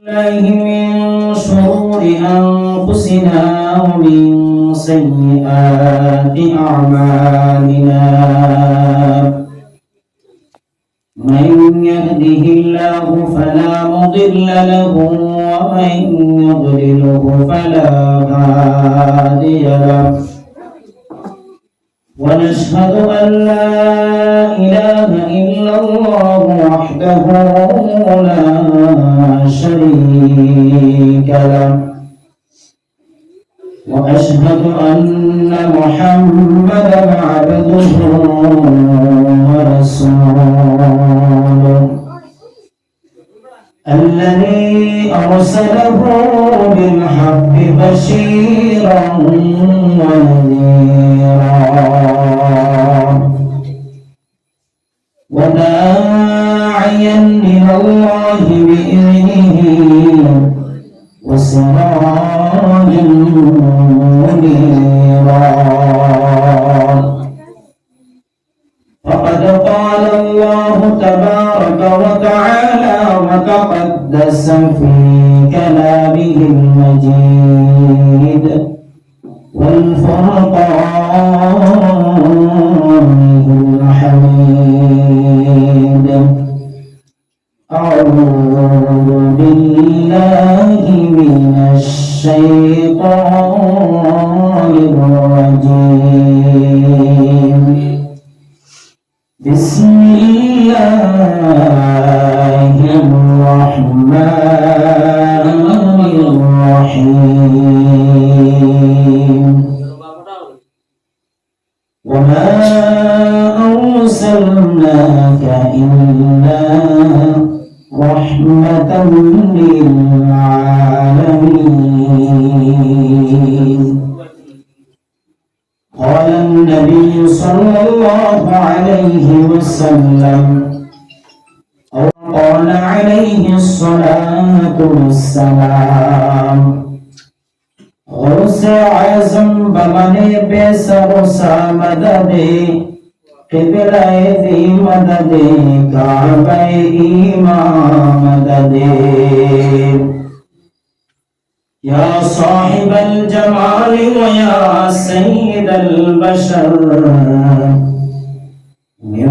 الله من شرور أنفسنا ومن سيئات أعمالنا من يهده الله فلا مضل له ومن يضلله فلا هادي له ونشهد أن لا إله إلا الله وحده لا شريك له وأشهد أن محمدا عبده ورسوله الذي أرسله بالحق بشيرا ونذيرا وداعيا إلى الله بإذنه وسراجا منيرا فقد قال الله تبارك وتعالى وتقدس في كلامه المجيد والفرقان الحميد أعوذ بالله من الشيطان الرجيم بسم الله الرحمن الرحيم وما أرسلناك إلا رحمة للعالمين قال النبي صلى الله عليه وسلم أو قال عليه الصلاة والسلام غوث اعظم بمن بسر مدد قبلہ دی مدد کعبہ امام مدد یا صاحب الجمال ویا سید البشر من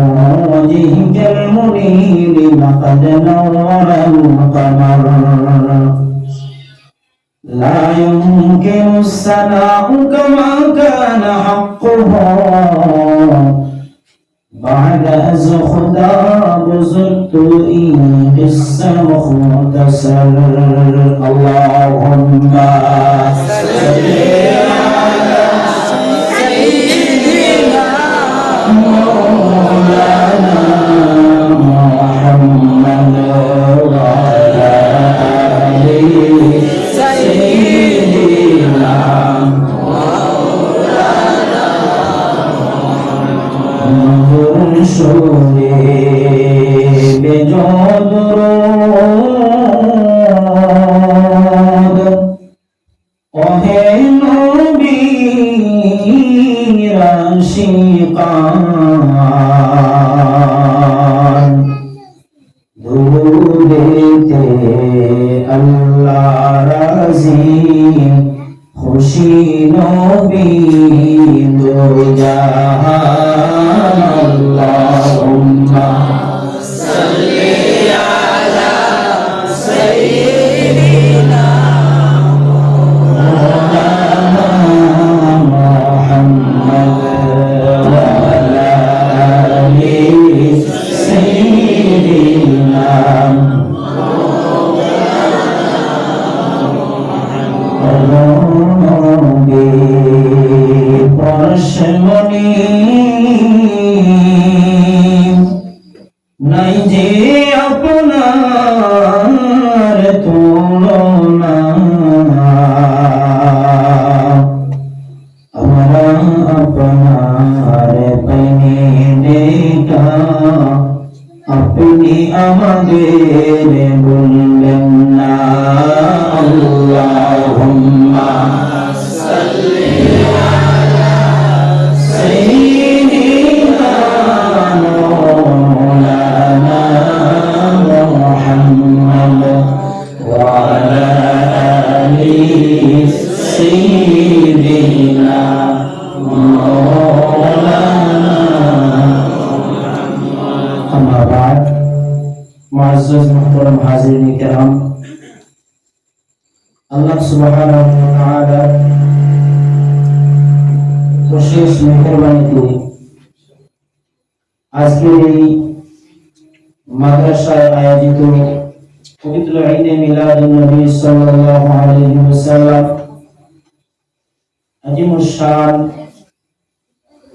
وجهك المنير لقد نور القمر لا يمكن الثناء كما كان حقه بعد از خدا بزرگ این قصه مختصر اللهم صل على سيدنا مولانا محمد وعلى آله سيدنا শুনে বেজদরদ ওহে নবীর আশিকান দুরুদেতে আল্লাহ রাজি খুশি নবী দো জাহান اللهم صل على سيدنا مولانا محمد وعلى آله سيدنا পরশমণি নাই যে আপনার তুলনা আমরা আপনার পাইনি দেখা আপনি আমাদের বললেন না আল্লাহুম্মা সাল্লি আলা সাইয়্যিদিনা মাওলানা মুহাম্মদ ওয়া আল্লাহ সুবহানাহু ওয়া তাআলা অশেষ মেহেরবানিতে আজকের এই মাদ্রাসায় আয়োজিত পবিত্র ঈদে মিলাদুন নবী সাল্লাল্লাহু আলাইহি ওয়াসাল্লাম আজিমুশ শান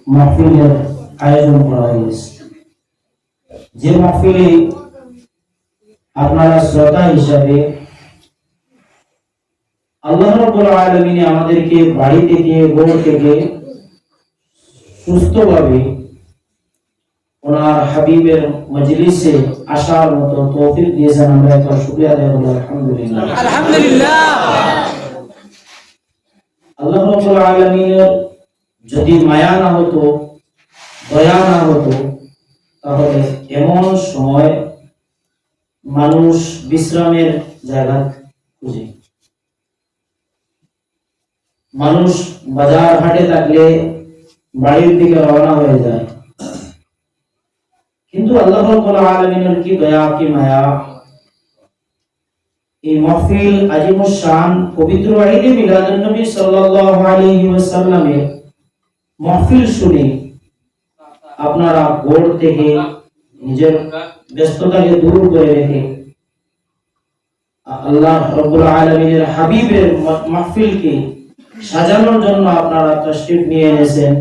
মাহফিলের আয়োজন করা হয়েছে। যে মাহফিলে আপনারা শ্রোতা হিসাবে আল্লাহ রাব্বুল আলামিন আমাদেরকে বাড়ি থেকে ঘর থেকে সুস্থভাবে ওনার হাবিবের মজলিসে আসার মতো তৌফিক দিয়েছেন। আমরা একবার শুকরিয়া আদায় করি আলহামদুলিল্লাহ। আলহামদুলিল্লাহ। আল্লাহ রাব্বুল আলামিনের যদি মায়া না হতো, দয়া না হতো, তাহলে এমন সময় মানুষ বিশ্রামের জায়গা খুঁজে, মানুষ বাজার হাটে থাকলে বাড়ির দিকে রওনা হয়ে যায়। কিন্তু আল্লাহ রাব্বুল আলামিনের কি দয়া, কি মায়া, এই মাহফিল আজিমুশ শান পবিত্র ঈদে মিলাদুন নবী সাল্লাল্লাহু আলাইহি ওয়াসাল্লামের মাহফিল শুনে আপনারা ঘর থেকে নিজের ব্যস্ততাকে দূর করে রেখে আল্লাহ রাব্বুল আলামিনের হাবিবের মাহফিলকে সাজানোর জন্য আপনারা তাশরীফ নিয়ে এনেছেন।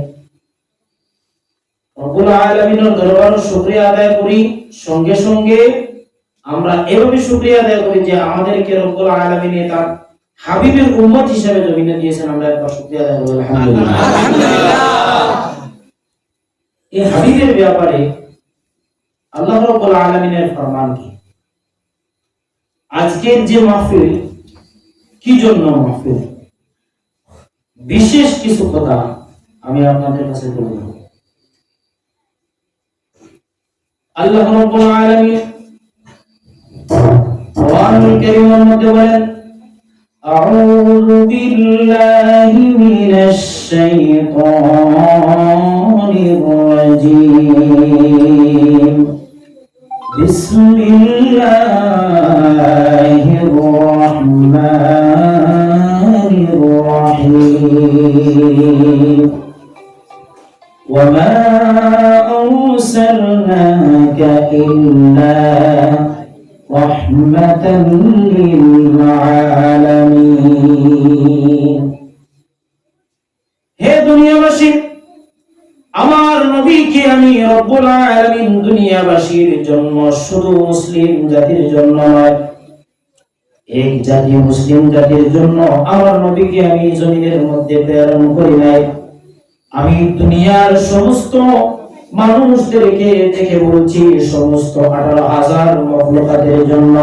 রব্বুল আলামিনের দরবারে শুকরিয়া আদায় করি। সঙ্গে সঙ্গে আমরা এভাবে শুকরিয়া আদায় করি যে আমাদেরকে রব্বুল আলামিন তার হাবিবের উম্মত হিসেবে জমিনে দিয়েছেন। আমরা একবার শুকরিয়া আদায় করি আলহামদুলিল্লাহ। এই হাবিবের ব্যাপারে আল্লাহ রাব্বুল আলামিনের ফরমান কি? আজকের যে মাহফিল, কি জন্য মাহফিল, বিশেষ কিছু কথা আমি আপনাদের কাছে বলবো। আল্লাহ রাব্বুল আলামিন কোরআনুল কারীমের মধ্যে বলেন, আউযু বিল্লাহি মিনাশ শাইতানির রাজীম, বিসমিল্লাহির রাহমানির রাহিম, وما أرسلناك إلا رحمة للعالمين। হে দুনিয়াবাসী, আমার নবীকে আমি রব্বুল আলামিন দুনিয়াবাসীর জন্য, শুধু মুসলিম জাতির জন্য নয়, এক জাতি মুসলিম জাতির জন্য আমার নবীকে আমি জমিনের মধ্যে প্রেরণ করি নাই। আমি দুনিয়ার সমস্ত মানুষদেরকে দেখে বলছি, সমস্ত 18,000 মাখলুকাতের জন্য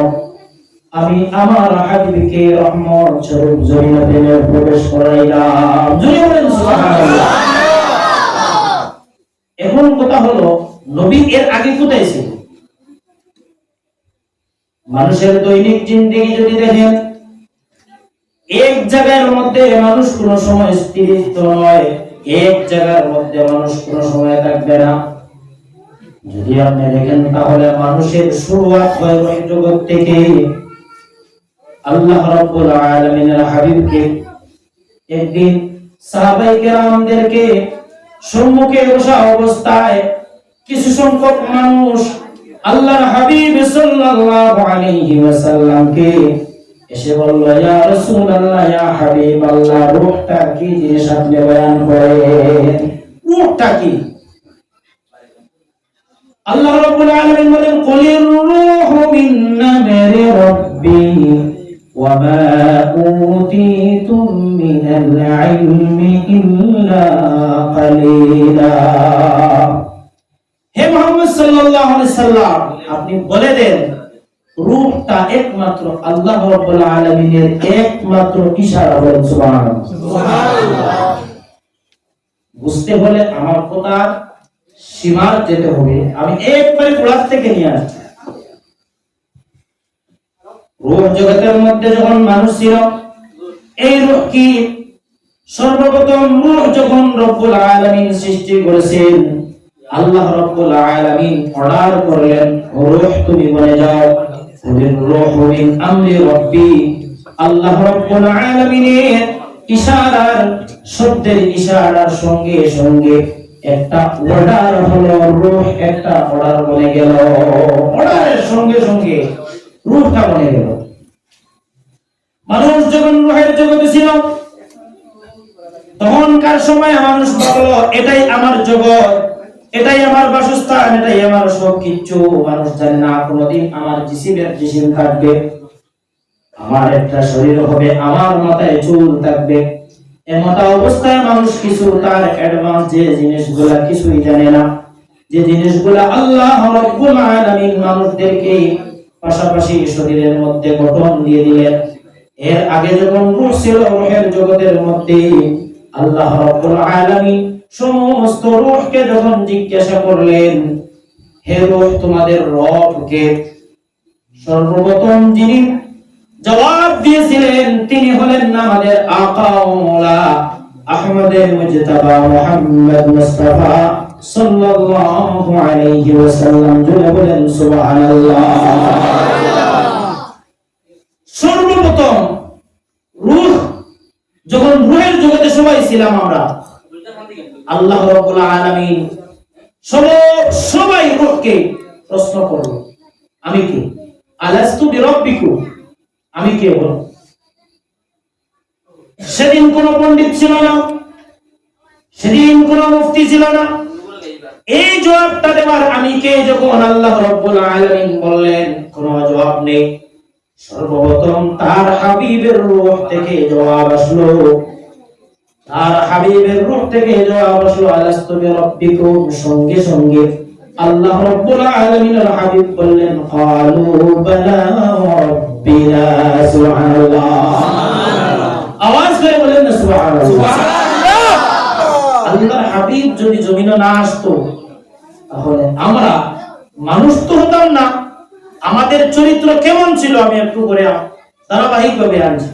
আমি আমার হাবিবকে রহমত স্বরূপ জমিনে প্রবেশ করাইলাম। সুবহানাল্লাহ। এখন কথা হলো, নবী এর আগে কোথায় ছিল? মানুষের দৈনিক জিন্দেগি যদি দেখেন, এক জায়গার মধ্যে মানুষ কোন সময় স্থিরিত নয়, এক জায়গার মধ্যে মানুষ কোন সময় থাকবে না। যদি আপনি দেখেন তাহলে মানুষের শুরুয়াত হয় ওই জগৎ থেকে। আল্লাহ রাব্বুল আলামিনের হাবিবকে একদিন সাহাবায়ে কেরামদেরকে সম্মুখে বসা অবস্থায় কিছু সংখ্যক মানুষ আল্লাহর হাবিব সাল্লাল্লাহু আলাইহি ওয়াসাল্লামকে এসে বলল, ইয়া রাসূলুল্লাহ, ইয়া হাবিবাল্লাহ, রূহটা কি জিনিস আপনি বয়ান করেন, রূহটা কি? আল্লাহ রাব্বুল আলামিন বলেন, কুলির রূহু মিন আমরি রাব্বি ওয়া মা উতীতুম মিনাল ইলমি ইল্লা কালিলা। হে মুহাম্মদ সাল্লাল্লাহু আলাইহি সাল্লাম, আপনি বলে দেন, রূহটা একমাত্র আল্লাহ রাব্বুল আলামিনের একমাত্র ইশারা। বলেন সুবহানাল্লাহ। বুঝতে হলে আমার কথা সীমার যেতে হবে। আমি একবারে গোড়া থেকে নিয়ে আসছি। রূহ জগতের মধ্যে যখন মানুষ ছিল, এই রূহ কি সর্বপ্রথম রূহ যখন রব্বুল আলামিন সৃষ্টি করেছেন, আল্লাহ রাব্বুল আলামিন অর্ডার করলেন, রূহ তুমি বনে যাও, রূহ মিন আমরি রাব্বি, আল্লাহ রাব্বুল আলামিনের ইশারার শব্দের ইশারার সঙ্গে সঙ্গে একটা অর্ডার হলো, রূহ একটা অর্ডার বনে গেল, অর্ডারের সঙ্গে সঙ্গে রূহটা বনে গেল। মানুষ যখন রূহের জগতে ছিল তখনকার সময় মানুষ ভাবলো এটাই আমার জগৎ, এটাই আমার বাসস্থান, এটাই আমার সবকিছু। মানুষ জানে না কোনদিন আমার জিসিম থাকবে, আমার একটা শরীর হবে, আমার মাথায় চুল থাকবে। এমত অবস্থায় মানুষ কিছু তার অ্যাডভান্স যে জিনিসগুলা কিছুই জানে না, যে জিনিসগুলা আল্লাহ রাব্বুল আলামিন মানুষদেরকে পাশাপাশি শরীরের মধ্যে গঠন দিয়ে দিলেন। এর আগে যখন রূহ ছিল, রূহের জগতের মধ্যে আল্লাহ রাব্বুল আলামিন সমস্ত রূহকে যখন জিজ্ঞাসা করলেন, হে রূহ তোমাদের রব কে? সর্বপ্রথম যিনি জবাব দিয়েছিলেন তিনি হলেন আমাদের আকা ও মওলা আহমদে মুজতাবা মুহাম্মদ মুস্তাফা সাল্লাল্লাহু আলাইহি ওয়াসাল্লাম। জোরে বলেন সুবহানাল্লাহ। সর্বপ্রথম রূহ যখন রূহের জগতে সবাই ছিলাম আমরা, আল্লাহ রাব্বুল আলামিন সবাই রূহকে প্রশ্ন করলো, আমি কে? আলাস্তু বিরাব্বিকুম, আমি কে বলো? সেদিন কোন পণ্ডিত ছিল না, সেদিন কোন মুফতি ছিল না। এই জবাবটা দেওয়ার আমি কে যখন আল্লাহ রাব্বুল আলামিন বললেন, কোন জবাব নেই। সর্বপ্রথম তার হাবিবের রূহ থেকে জবাব আসলো, তার হাবিবের রূহ থেকে জবাব আসলো আলাস্তু বিরাব্বিকুম। সঙ্গে সঙ্গে আল্লাহ রাব্বুল আলামিনের হাবিব বললেন, ক্বালু বালা রাব্বিনা। সুবহানাল্লাহ। আওয়াজ করে বলেন না সুবহানাল্লাহ। আল্লাহর হাবিব যদি জমিনে না আসতো তাহলে আমরা মানুষ তো হতাম না। আমাদের চরিত্র কেমন ছিল আমি একটু করে ধারাবাহিকভাবে আনছি।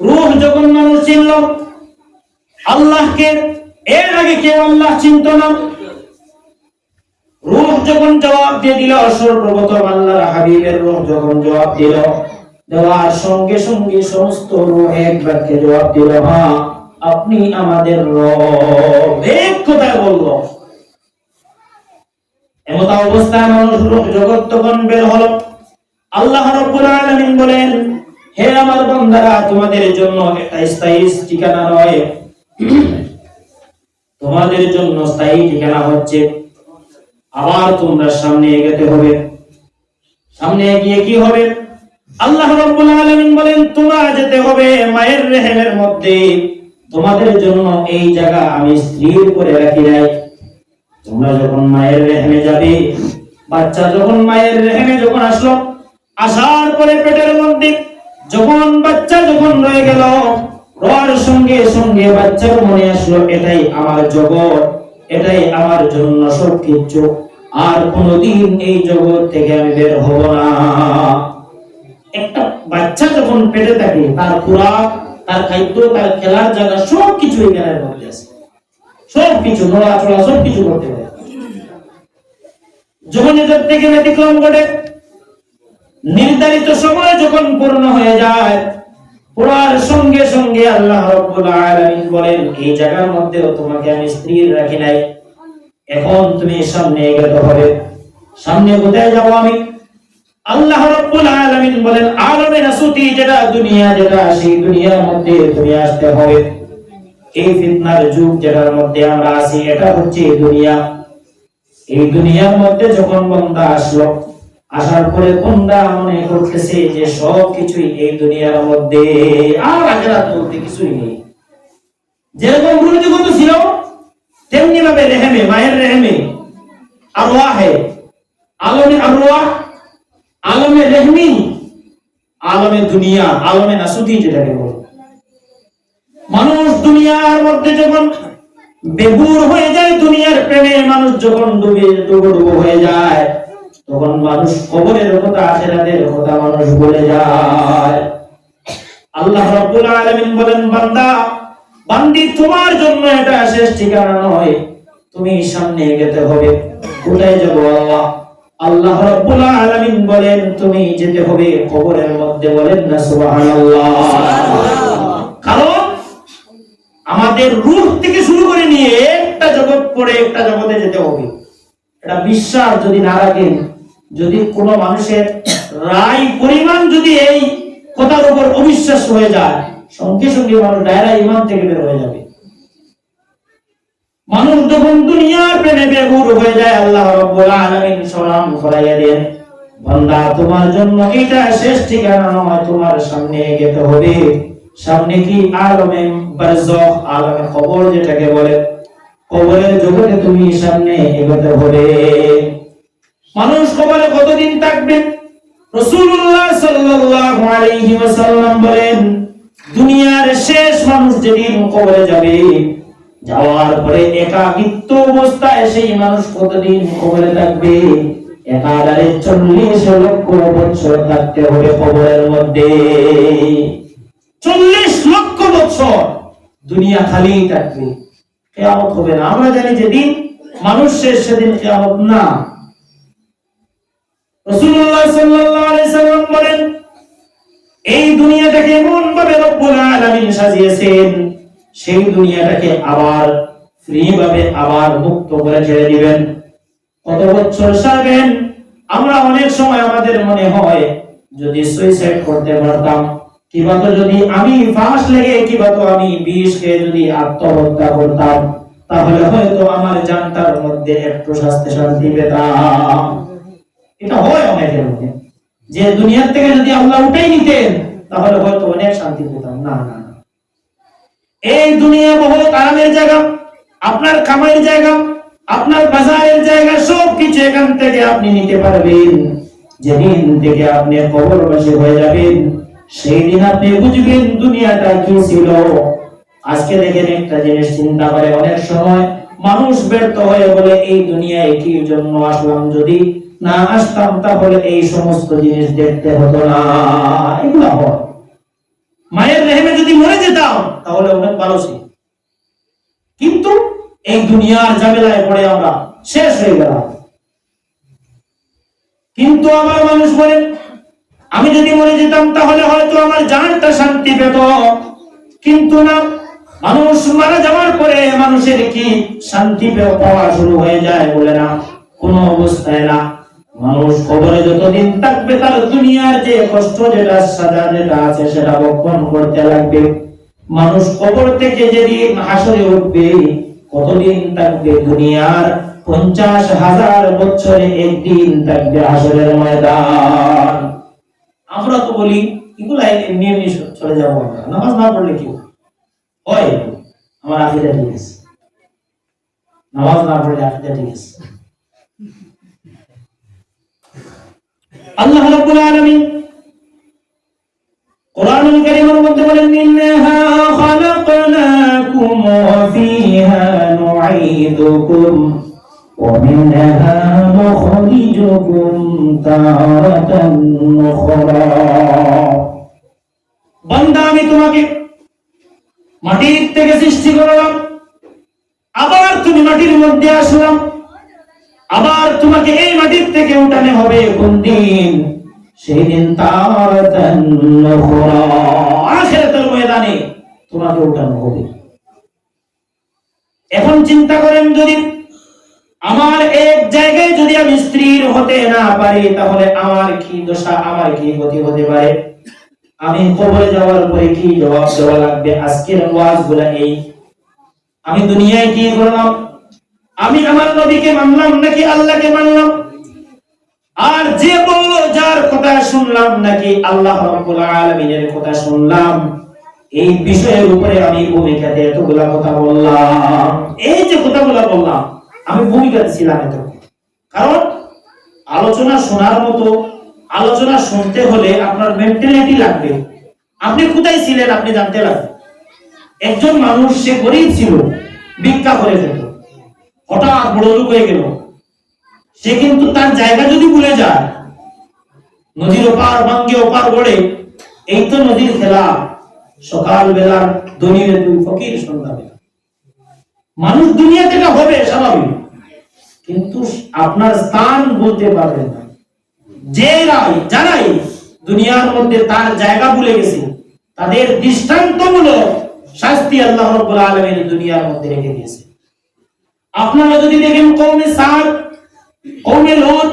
রূহ যখন মানুষ চিনল আল্লাহকে, এর আগে কেউ আল্লাহ চিনত না। রূহ যখন জবাব দিয়ে দিল, সর্বপ্রথম আল্লাহর হাবিবের রূহ যখন জবাব দিল, দেওয়ার সঙ্গে সঙ্গে সমস্ত রূহ এক বাক্যে জবাব দিল, হ্যাঁ আপনি আমাদের রব। এক কথায় বলল। এমত অবস্থায় মানুষ রূহ জগৎ তখন বের হলো। আল্লাহ রাব্বুল আলামিন বলেন, হে আমার বান্দারা, তোমাদের জন্য একটা স্থায়ী ঠিকানা নয়, তোমাদের জন্য স্থায়ী ঠিকানা হচ্ছে আবার তোমরা সামনে এগোতে হবে। সামনে এগিয়ে কি হবে? আল্লাহ রাব্বুল আলামিন বলেন, তোমরা যেতে হবে মায়ের রেহেমের মধ্যে। তোমাদের জন্য এই জায়গা আমি স্থির করে রাখি নাই। তোমরা যখন মায়ের রেহেমে যাবে, বাচ্চা যখন মায়ের রেহেমে যখন আসলো, আসার পরে পেটের মধ্যে যখন বাচ্চা যখন রয়ে গেল, রোয়ার সঙ্গে সঙ্গে বাচ্চার মনে আসলো এটাই আমার জগৎ, এটাই আমার জন্য সবকিছু, আর কোনদিন এই জগৎ থেকে আমি বের হব না। একটা বাচ্চা যখন পেটে থাকে তার খোরাক, তার খাদ্য, তার খেলার জায়গা সবকিছু এখানের মধ্যে আছে। সবকিছু নড়াচড়া সবকিছু করতে পারে। যখন এদের থেকে ব্যতিক্রম ঘটে, নির্ধারিত সময় যখন পূর্ণ হয়ে যায়, পুরার সঙ্গে সঙ্গে আল্লাহ রাব্বুল আলামিন বলেন, এই জায়গার মধ্যেও তোমাকে আমি স্থির রাখি নাই, এখন তুমি সামনে এগোতে হবে। সামনে কোথায় যাব আমি? আল্লাহ রাব্বুল আলামিন বলেন, আলমে নাসুতি, যেটা দুনিয়া, যেটা সেই দুনিয়ার মধ্যে তুমি আসতে হবে। এই ফিতনার যুগ যেটার মধ্যে আমরা আছি, এটা হচ্ছে দুনিয়া। এই দুনিয়ার মধ্যে যখন বান্দা আসলো, আসার পরে বান্দা মনে করতেছে যে সবকিছুই এই দুনিয়ার মধ্যে, আর আখিরাত বলতে কিছুই নেই। যেরকম রূহ জগৎ ছিল তেমনি ভাবে রেহেমে, মায়ের রেহেমে আরওয়াহে, আলমে আরওয়াহ, আলমে রেহমি, আলমে দুনিয়া, আলমে নাসুতি যেটাকে বলে। মানুষ দুনিয়ার মধ্যে যখন বেগুর হয়ে যায়, দুনিয়ার প্রেমে মানুষ যখন ডুবো হয়ে যায়, তখন মানুষ কবরের কথা, আখিরাতের কথা মানুষ ভুলে যায়। আল্লাহ রাব্বুল আলামিন বলেন, বান্দা, বান্দি, তোমার জন্য এটা শেষ ঠিকানা নয়, তুমি সামনে এগোতে হবে। কোথায় যাবো আল্লাহ? আল্লাহ রাব্বুল আলামিন বলেন তুমি যেতে হবে কবরের মধ্যে, বলেন না সুবহানাল্লাহ। কারণ আমাদের রূহ থেকে শুরু করে নিয়ে একটা জগৎ পরে একটা জগতে যেতে হবে। এটা বিশ্বাস যদি না রাখেন, যদি কোনো মানুষের রায় পরিমাণ যদি এই কথার উপর অবিশ্বাস হয়ে যায়, সঙ্গে সঙ্গে মানুষ দায়রা ঈমান থেকে বের হয়ে যাবে। মানুষ যখন দুনিয়ার প্রেমে বেঘুর হয়ে যায়, আল্লাহ রাব্বুল আলামিন সালাম ফরাইয়া দেন, বান্দা তোমার জন্য এটা শেষ ঠিকানা নয়, তোমার সামনে যেতে হবে। সামনে কি আলমে বারজাখ, আলমে কবর যেটাকে বলে, কবরের জগতে তুমি সামনে এগোতে হবে। মানুষ কবরে কতদিন থাকবে? রাসূলুল্লাহ সাল্লাল্লাহু আলাইহি ওয়াসাল্লাম বলেন, দুনিয়ার শেষ মানুষ যেদিন কবরে যাবে, যাওয়ার পরে একাকিত্ব অবস্থায় সেই মানুষ কতদিন কবরে থাকবে? একাধারে 40 লক্ষ বছর থাকতে হবে কবরের মধ্যে। 40 লক্ষ বছর দুনিয়া খালি থাকবে, কিয়ামত হবে না। আমরা জানি যেদিন মানুষ শেষ সেদিন কিয়ামত না। রাসূলুল্লাহ সাল্লাল্লাহু আলাইহি সাল্লাম বলেন, এই দুনিয়াটাকে এমন ভাবে রব্বুল আলামিন সাজিয়েছেন, সেই দুনিয়াটাকে আবার ফ্রি ভাবে আবার মুক্ত করে ছেড়ে দিবেন। কত বছর সারবেন? আমরা অনেক সময় আমাদের মনে হয় যদি সুইসাইড করতে পারতাম, কিংবা তো যদি আমি ফাঁস লেগে কিংবা তো আমি বিষ খেয়ে যদি আত্মহত্যা করতাম, তাহলে হয়তো আমার জানটার মধ্যে একটু শান্তি পেতাম। এটা হয় অনেকের মধ্যে, যে দুনিয়ার থেকে যদি আল্লাহ উঠাই নিতেন তাহলে হয়তো অনেক শান্তি পেতাম। না না, এই দুনিয়া বহুত আরামের জায়গা, আপনার কামাইয়ের জায়গা, আপনার বাজারের জায়গা, সব কিছু এখান থেকে আপনি নিতে পারবেন। যেদিন থেকে আপনি কবরবাসী হয়ে যাবেন, সেই দিন আপনি বুঝবেন দুনিয়াটা কি ছিল। আজকে দেখেন একটা জিনিস চিন্তা করে, অনেক সময় মানুষ ব্যর্থ হয়ে বলে এই দুনিয়ায় কি জন্য আসলাম, যদি না আসতাম তাহলে এই সমস্ত জিনিস দেখতে হতো না। এগুলো হয়। মায়ের রেহেমে যদি মরে যেতাম তাহলে অনেক ভালো ছিল, কিন্তু এই দুনিয়ার ঝামেলায় পড়ে আমরা শেষ হয়ে গেলাম। কিন্তু আমার মানুষ বলে আমি যদি মরে যেতাম তাহলে হয়তো আমার জানটা শান্তি পেত, কিন্তু না, মানুষ মারা যাওয়ার পরে মানুষের কি শান্তি পাওয়া শুরু হয়ে যায়? বলে না, কোনো অবস্থায় না। মানুষ কবরে যতদিন থাকবে তার দুনিয়ার যে কষ্ট, যেটা সাজা যেটা আছে সেটা বহন করতে লাগবে। মানুষ কবর থেকে যেদিন হাসরে উঠবে, কতদিন থাকবে? দুনিয়ার 50,000 বছরে একদিন থাকবে হাসরের ময়দান। আমরা তো বলি এগুলা এমনি এমনি চলে যাবো, আমরা নামাজ না পড়লে কি হয়? আমার আকীদা ঠিক আছে, নামাজ না পড়লে আকীদা ঠিক আছে। আল্লাহ রাব্বুল আলামিন কোরআনুল কারীমের মধ্যে বলেন, মিনহা খালাকনাকুম ওয়া ফিহা নুঈদুকুম ওয়া মিনহা নুখরিজুকুম তারাতান উখরা। বান্দা, আমি তোমাকে মাটির থেকে সৃষ্টি করলাম, আবার তুমি মাটির মধ্যে আসলাম, আবার তোমাকে এই মাটির থেকে উঠানো হবে কোন দিন? সেই দিন তারাতান উখরা, আখিরাতের ময়দানে তোমাকে উঠানো হবে। এখন চিন্তা করেন, যদি আমার এক জায়গায় যদি আমি স্থির হতে না পারি তাহলে আমার কি দশা, আমার কি গতি হতে পারে? আমি কবরে যাওয়ার পরে কি জবাব দেওয়া লাগবে? আজকের ওয়াজগুলো এই, আমি দুনিয়ায় কি করলাম? আমি আমার নবীকে মানলাম নাকি আল্লাহকে মানলাম? আর যে বলল যার কথা শুনলাম নাকি আল্লাহ রাব্বুল আলামিনের কথা শুনলাম? এই বিষয়ের উপরে আমি ভূমিকাতে এতগুলা কথা বললাম। এই যে কথাগুলা বললাম আমি ভূমিকাতে ছিলাম এত, কারণ আলোচনা শোনার মতো, আলোচনা শুনতে হলে আপনার মেন্টালিটি লাগবে। আপনি কোথায় ছিলেন আপনি জানতে লাগবে। একজন মানুষ, সে গরিব ছিল, ভিক্ষা করে যেত, হঠাৎ বড় লোক হয়ে গেল। সে কিন্তু তার জায়গা যদি ভুলে যায়, নদীর ওপার ভাঙ্গে ওপার গড়ে, এই তো নদীর খেলা, সকাল বেলার ধনীর দুই ফকির সন্ধ্যা বেলা। মানুষ দুনিয়া থেকে হবে স্বাভাবিক, কিন্তু আপনার স্থান বলতে পারবেন না। যারাই দুনিয়ার মধ্যে তার জায়গা ভুলে গেছে, তাদের দৃষ্টান্তমূলক শাস্তি আল্লাহ রাব্বুল আলামিন দুনিয়ার মধ্যে রেখে দিয়েছে। আপনারা যদি দেখেন কওমে সাদ, কওমে লূত,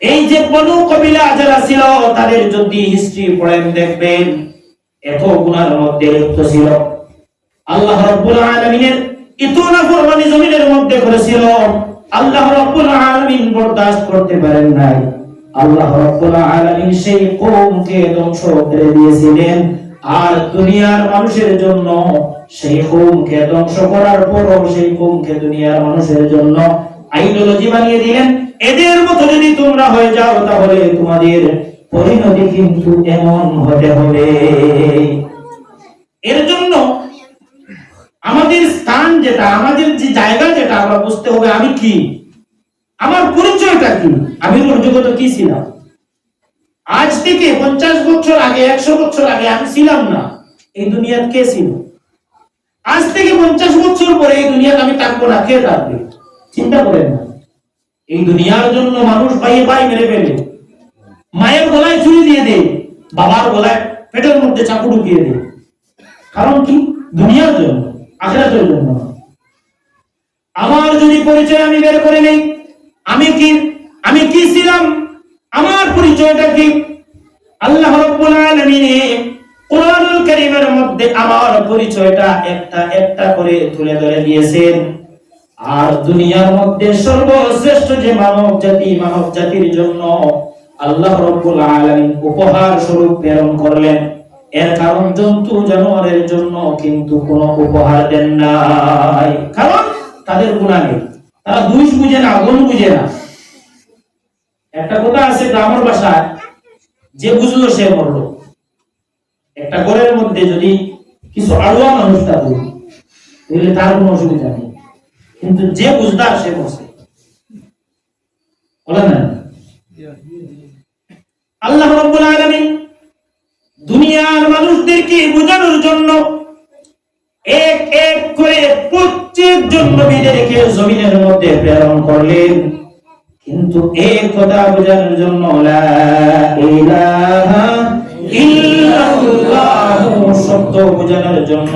এই যে বনু কবিলা যারা ছিল, তাদের যদি হিস্ট্রি পড়েন দেখবেন এত গুনার মধ্যে লিপ্ত ছিল। আল্লাহ রাব্বুল আলামিনের এত নাফরমানি জমিনের মধ্যে করেছিল, আল্লাহ রাব্বুল আলামিন বরদাস্ত করতে পারেন নাই। আল্লাহ রাব্বুল আলামিন সেই কওমকে ধ্বংস করে দিয়েছিলেন। আর দুনিয়ার মানুষের জন্য সেই কওমকে ধ্বংস করার পরও সেই কওমকে দুনিয়ার মানুষের জন্য আইডিওলজি বানিয়ে দিলেন। এদের মতো যদি তোমরা হয়ে যাও তাহলে তোমাদের পরিণতি কিন্তু এমন হতে হবে। এর জন্য আমাদের স্থান যেটা, আমাদের যে জায়গা যেটা আমরা বুঝতে হবে, আমি কি, আমার পরিচয়টা কি, আমি জগতে কি ছিলাম। আজ থেকে 50 বছর আগে, 100 বছর আগে আমি ছিলাম না, এই দুনিয়ার কে ছিল? আজ থেকে 50 বছর পরে এই দুনিয়াতে আমি থাকবো না, কে থাকবে? চিন্তা করেন না। এই দুনিয়ার জন্য মানুষ ভাইয়ে ভাই মেরে ফেলে, মায়ের গলায় ছুরি দিয়ে দেয়, বাবার গলায় পেটের মধ্যে চাকু ঢুকিয়ে দেয়। কারণ কি? দুনিয়ার জন্য, আখিরাতের জন্য। আমার যদি পরিচয় আমি বের করে নেই, আমি কি ছিলাম, আমার পরিচয়টা কি, আল্লাহ রাব্বুল আলামিন কোরআনুল কারীমের মধ্যে আমার পরিচয়টা একটা একটা করে তুলে ধরে দিয়েছেন। আর দুনিয়ার মধ্যে সর্বশ্রেষ্ঠ যে মানব জাতির জন্য আল্লাহ রাব্বুল আলামিন উপহার স্বরূপ প্রেরণ করলেন। এর কারণ জন্তু জানোয়ারের জন্য কিন্তু কোনো উপহার দেন নাই, কারণ তাদের গুনাহ নেই, তারা দুষ বুঝে না, গুণ বুঝে না। একটা কথা আছে গ্রামের ভাষায়, যে বুঝলো সে মরলো। একটা ঘরের মধ্যে যদি কিছু আড়ুয়া মানুষ থাকে তাহলে তার কোনো অসুবিধা নেই, কিন্তু যে বুঝদার সে মরছে। বলে না? আল্লাহ রাব্বুল আলামিন দুনিয়ার মানুষদেরকে বোঝানোর জন্য এক এক করে প্রত্যেকজন নবীদেরকে জমিনের মধ্যে প্রেরণ করলেন। কিন্তু এই কথা বোঝানোর জন্য লা ইলাহা ইল্লাল্লাহ শব্দ বোঝানোর জন্য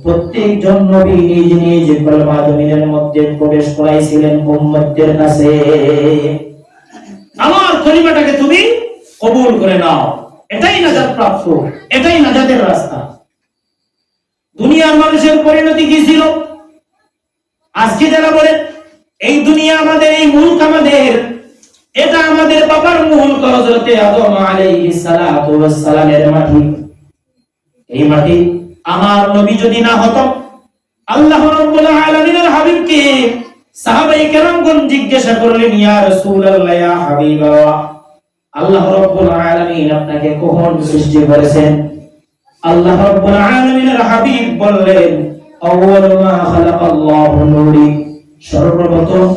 প্রত্যেকজন নবী নিজ নিজ কলমা জমিনের মধ্যে প্রবেশ করাইছিলেন উম্মতদের কাছে। আমার কলিমাটাকে তুমি কবুল করে নাও, এটাই নাজাত প্রাপ্ত, এটাই নাজাতের রাস্তা। দুনিয়ার মানুষের পরিণতি কি ছিল? আজকে যারা বলে এই দুনিয়া আমাদের, এই মুলক আমাদের, এটা আমাদের বাবার মুলক, হযরত আদম আলাইহিস সালাতু ওয়াস সালামের মাটি। এই মাটি আমার নবী যদি না হতো, আল্লাহ রাব্বুল আলামিনের হাবিবকে সাহাবায়ে কেরামগণ জিজ্ঞাসা করলেন, ইয়া রাসূলুল্লাহ, ইয়া হাবিবাল্লাহ, আল্লাহ রাব্বুল আলামিন আপনাকে কখন সৃষ্টি করেছেন? আল্লাহ রাব্বুল আলামিনের হাবিব বললেন, আউয়ালু মা খালাকাল্লাহু নূরি, সর্বপ্রথম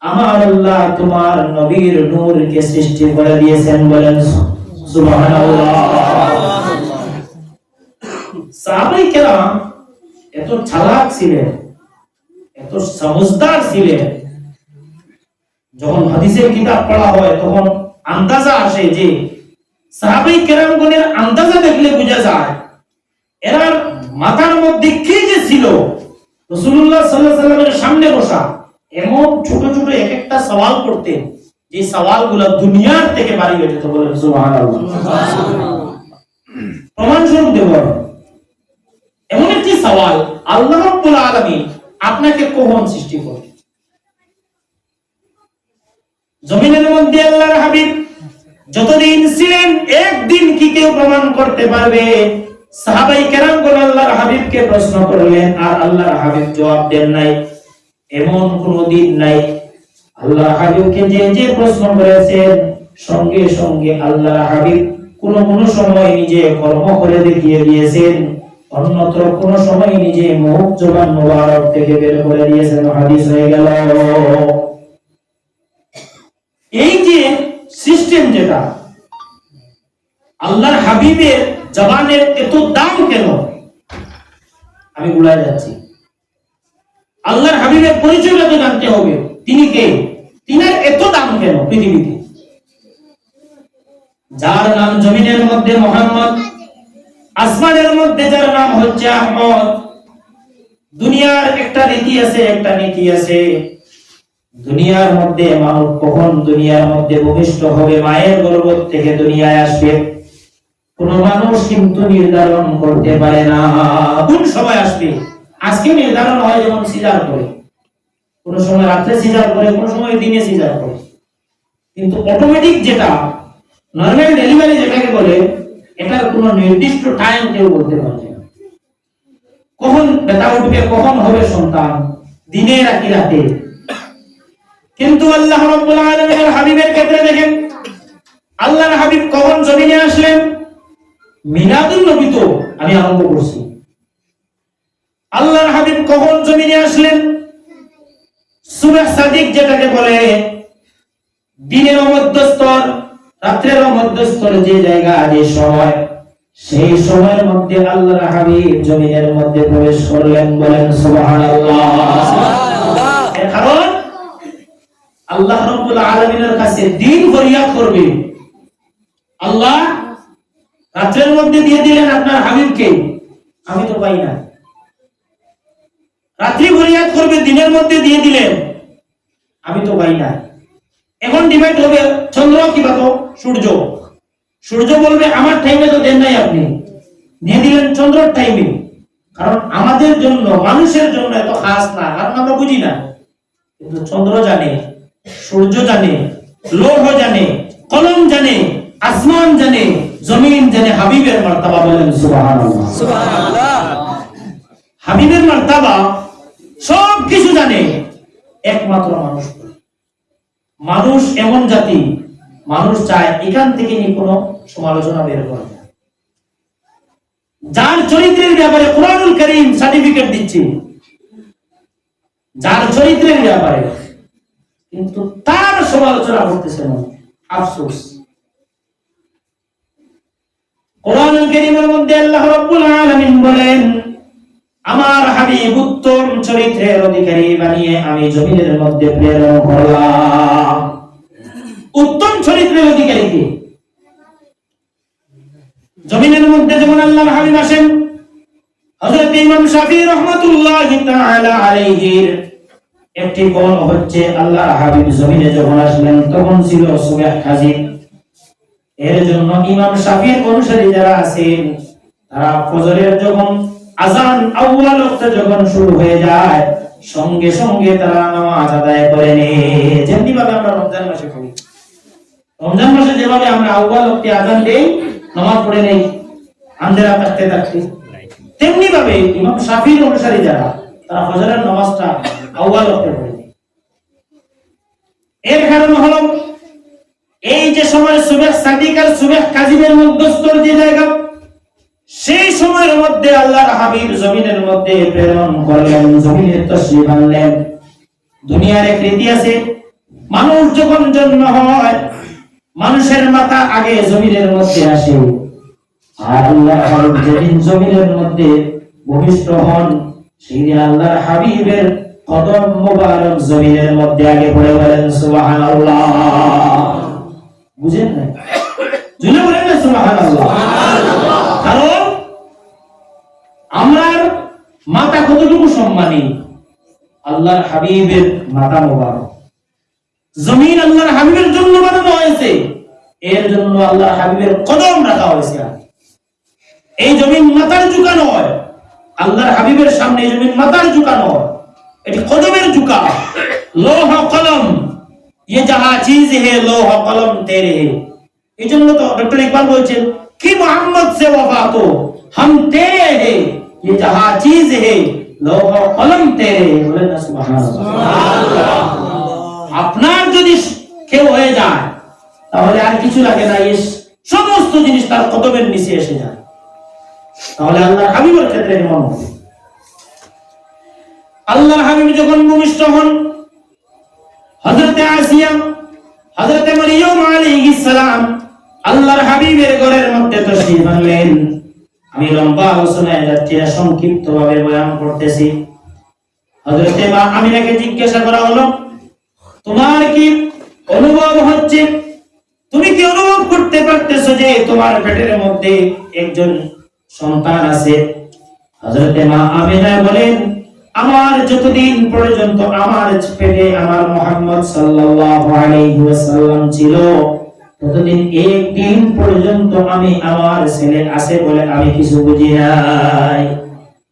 আমার আল্লাহ তোমার নবীর নূরকে সৃষ্টি করে দিয়েছেন। বলেন সুবহানাল্লাহ। সাহাবায়ে কেরাম এত চালাক ছিলেন, এত সমঝদার ছিলেন, যখন হাদিসের কিতাব পড়া হয় তখন আন্দাজা আসে যে সাহাবায়ে কেরামগণের আন্দাজা দেখলে বোঝা যায় এরা মাথার মধ্যে কি যে ছিল। রাসূলুল্লাহ সাল্লাল্লাহু আলাইহি ওয়াসাল্লামের সামনে বসা এমন ছোট ছোট এক একটা সওয়াল করতেন, যে সওয়ালগুলো দুনিয়ার থেকে বাড়ি হয়ে যেত। বলেন সুবহানাল্লাহ। প্রমাণ স্বরূপ দেব, এমন একটি সওয়াল, আল্লাহ রাব্বুল আলামিন আপনাকে কখন সৃষ্টি করলেন? জমিনের মধ্যে আল্লাহর হাবিব যতদিন ছিলেন একদিন কি কেউ প্রমাণ করতে পারবে? সাহাবায়ে কেরামগণ আল্লাহর হাবিবকে প্রশ্ন করলেন, আর আল্লাহর হাবিব জবাব দেন নাই, এমন কোন দিন নাই। আল্লাহর হাবিবকে যে যে প্রশ্ন করেছেন সঙ্গে সঙ্গে আল্লাহর হাবিব কোন সময় নিজে কর্ম করে দেখিয়ে দিয়েছেন, অন্যত্র কোন সময় নিজে মুখ জবান মোবারক থেকে বের করে দিয়েছেন, হাদিস হয়ে গেল। এই যে সিস্টেম, যেটা আল্লাহর হাবিবের জবানের এত দাম কেন? আমি ভুলে যাচ্ছি। আল্লাহর হাবিবের পরিচয়টা তো জানতে হবে, তিনি কে, তিনার এত দাম কেন পৃথিবীতে। যার নাম জমিনের মধ্যে মোহাম্মদ, আসমানের মধ্যে যার নাম হচ্ছে আহমদ। দুনিয়ার একটা রীতি আছে, একটা নীতি আছে। দুনিয়ার মধ্যে মানুষ কখন দুনিয়ার মধ্যে ভূমিষ্ঠ হবে, মায়ের গর্ভ থেকে দুনিয়ায় আসবে, কোন মানুষ কিন্তু নির্ধারণ করতে পারে না কোন সময় আসবে। আজকে নির্ধারণ হয়, যেমন সিজার করে, কোন সময় রাত্রে সিজার করে, কোন সময় দিনে সিজার করে। কিন্তু অটোমেটিক যেটা নরমাল ডেলিভারি যেটাকে বলে, এটার কোনো নির্দিষ্ট টাইম কেউ বলতে পারছে না। কখন ব্যথা উঠবে, কখন হবে সন্তান, দিনে নাকি রাতে। কিন্তু আল্লাহ রাব্বুল আলামিনের হাবিবের ক্ষেত্রে দেখেন, আল্লাহর হাবিব কখন জমিনে আসলেন? মিলাদুন নবী তো আমি আরম্ভ করছি। আল্লাহর হাবিব কখন জমিনে আসলেন? সুবহ সাদিক যেটাকে বলে, দিনের মধ্যস্তর, রাত্রের মধ্যস্তর যে জায়গা, যে সময়, সেই সময়ের মধ্যে আল্লাহর হাবিব জমিনের মধ্যে প্রবেশ করলেন। বলেন সুবহানাল্লাহ। কারণ আল্লাহ রাব্বুল আলামিনের কাছে দিন ফরিয়াদ করবে, আল্লাহ রাত্রের মধ্যে দিয়ে দিলেন আপনার হাবিবকে, আমি তো পাই না। রাত্রি ফরিয়াদ করবে, দিনের মধ্যে দিয়ে দিলেন, আমি তো পাই না। এখন ডিভাইড হবে, চন্দ্র কিবা তো সূর্য। সূর্য বলবে আমার টাইমে তো দেন নাই, আপনি দিয়ে দিলেন চন্দ্রের টাইমে। কারণ আমাদের জন্য, মানুষের জন্য এত খাস না, কারণ আমরা বুঝি না। কিন্তু চন্দ্র জানে, সূর্য জানে, লৌহ জানে, কলম জানে, আসমান জানে, জমিন জানে হাবিবের মার্তাবা। বলেন সুবহানাল্লাহ। সুবহানাল্লাহ। হাবিবের মার্তাবা সব কিছু জানে, একমাত্র মানুষ। মানুষ এমন জাতি, মানুষ চায় এখান থেকে নি কোনো সমালোচনা বের করে না। যার চরিত্রের ব্যাপারে কুরআনুল কারীম সার্টিফিকেট দিচ্ছে, যার চরিত্রের ব্যাপারে, কিন্তু তার সমালোচনা করতেছে না। আফসোস। কুরআনুল কারীমের মধ্যে আল্লাহ রাব্বুল আলামিন বলেন, আমার হাবিব উত্তম চরিত্রের অধিকারী বানিয়ে আমি জমিনের মধ্যে প্রেরণ করলাম। উত্তম চরিত্রের অধিকারী কে? জমিনের মধ্যে যেমন আল্লাহর হাবিব আসেন, হযরত ইমাম শাফিঈ রাহমাতুল্লাহি তাআলা আলাইহির একটি কওল হচ্ছে, আল্লাহর হাবিব জমিনে যখন আসলেন তখন ছিল সুবহ কাজী। এর জন্য ইমাম শাফিঈর অনুসারী যারা আছেন, তারা ফজরের যখন আযান আউয়াল ওয়াক্তে যখন শুরু হয়ে যায়, সঙ্গে সঙ্গে তারা নামাজ আদায় করে নেয়। যেমনি ভাবে আমরা রমজান মাসে করি, রমজান মাসে যেভাবে আমরা আউয়াল ওয়াক্তে আযান দেই, নামাজ পড়ে নেই আন্ধারা থাকতে থাকতে, তেমনি ভাবে ইমাম শাফিঈর অনুসারী যারা, তারা ফজরের নামাজটা আউয়াল ওয়াক্তে পড়ে নেয়। এর কারণ হলো, এই যে সময় সুবহ সাদিক আর সুবহ কাযিমের মধ্যস্থর যে জায়গা, সেই সময়ের মধ্যে আল্লাহর হাবিব জমিনের মধ্যে প্রেরণ করলেন, জমিনে তাশরীফ আনলেন। দুনিয়ার এক রীতি আছে, মানুষ যখন জন্ম হয়, মানুষের মাথা আগে জমিনের মধ্যে আসে, আর আল্লাহর হাবিব যেদিন জমিনের মধ্যে ভূমিষ্ঠ হন, সেই দিন আল্লাহর হাবিবের কদম মোবারক জমিনের মধ্যে আগে পড়ে। বলেন সুবহানাল্লাহ। বুঝেন না? জুনে বলেন না সুবহানাল্লাহ। কারণ আমার মাথা কতটুকু সম্মানী, আল্লাহর হাবিবের মাথা মোবারক। জমিন আল্লাহর হাবিবের জন্য বানানো হয়েছে, এর জন্য আল্লাহর হাবিবের কদম রাখা হয়েছে। এই জমিন মাথার ঝুঁকা নয়, আল্লাহর হাবিবের সামনে এই জমিন মাথার ঝুঁকা নয়, এটি কদমের ঝুঁকা। লৌহ কলম, ये जहां चीज है लौह कलम तेरे है। এই জন্য তো ডক্টর ইকবাল বলছেন, কি মোহাম্মদ से वफा तो हम तेरे है, ये जहां चीज है लौह कलम तेरे। বলেন না সুবহানাল্লাহ। আপনার যদি কেউ হয়ে যায়, তাহলে আর কিছু লাগে না, এই সমস্ত জিনিস তার কদমের নিচে এসে যায়। তাহলে আল্লাহর হাবিবের ক্ষেত্রে এমন হবে। আল্লাহর হাবিব যখন ভূমিষ্ঠ হন, হযরত আসিয়া, হযরত মারইয়াম আলাইহিস সালাম আল্লাহর হাবিবের ঘরের মধ্যে তাশরীফ আনলেন। আমি লম্বা আলোচনায় যাচ্ছি না, সংক্ষিপ্তভাবে বয়ান করতেছি। হযরত মা আমিনাকে জিজ্ঞাসা করা হলো, তোমার কি অনুভব হচ্ছে, তুমি কি অনুভব করতে পারতেছো যে তোমার পেটের মধ্যে একজন সন্তান আছে? হযরত মা আমিনা বলেন, আমার যতদিন পর্যন্ত আমার পেটে আমার মুহাম্মদ সাল্লাল্লাহু আলাইহি ওয়াসাল্লাম ছিল, ততদিন একদিন পর্যন্ত আমি আমার ছেলে আছে বলে আমি কিছু বুঝি নাই।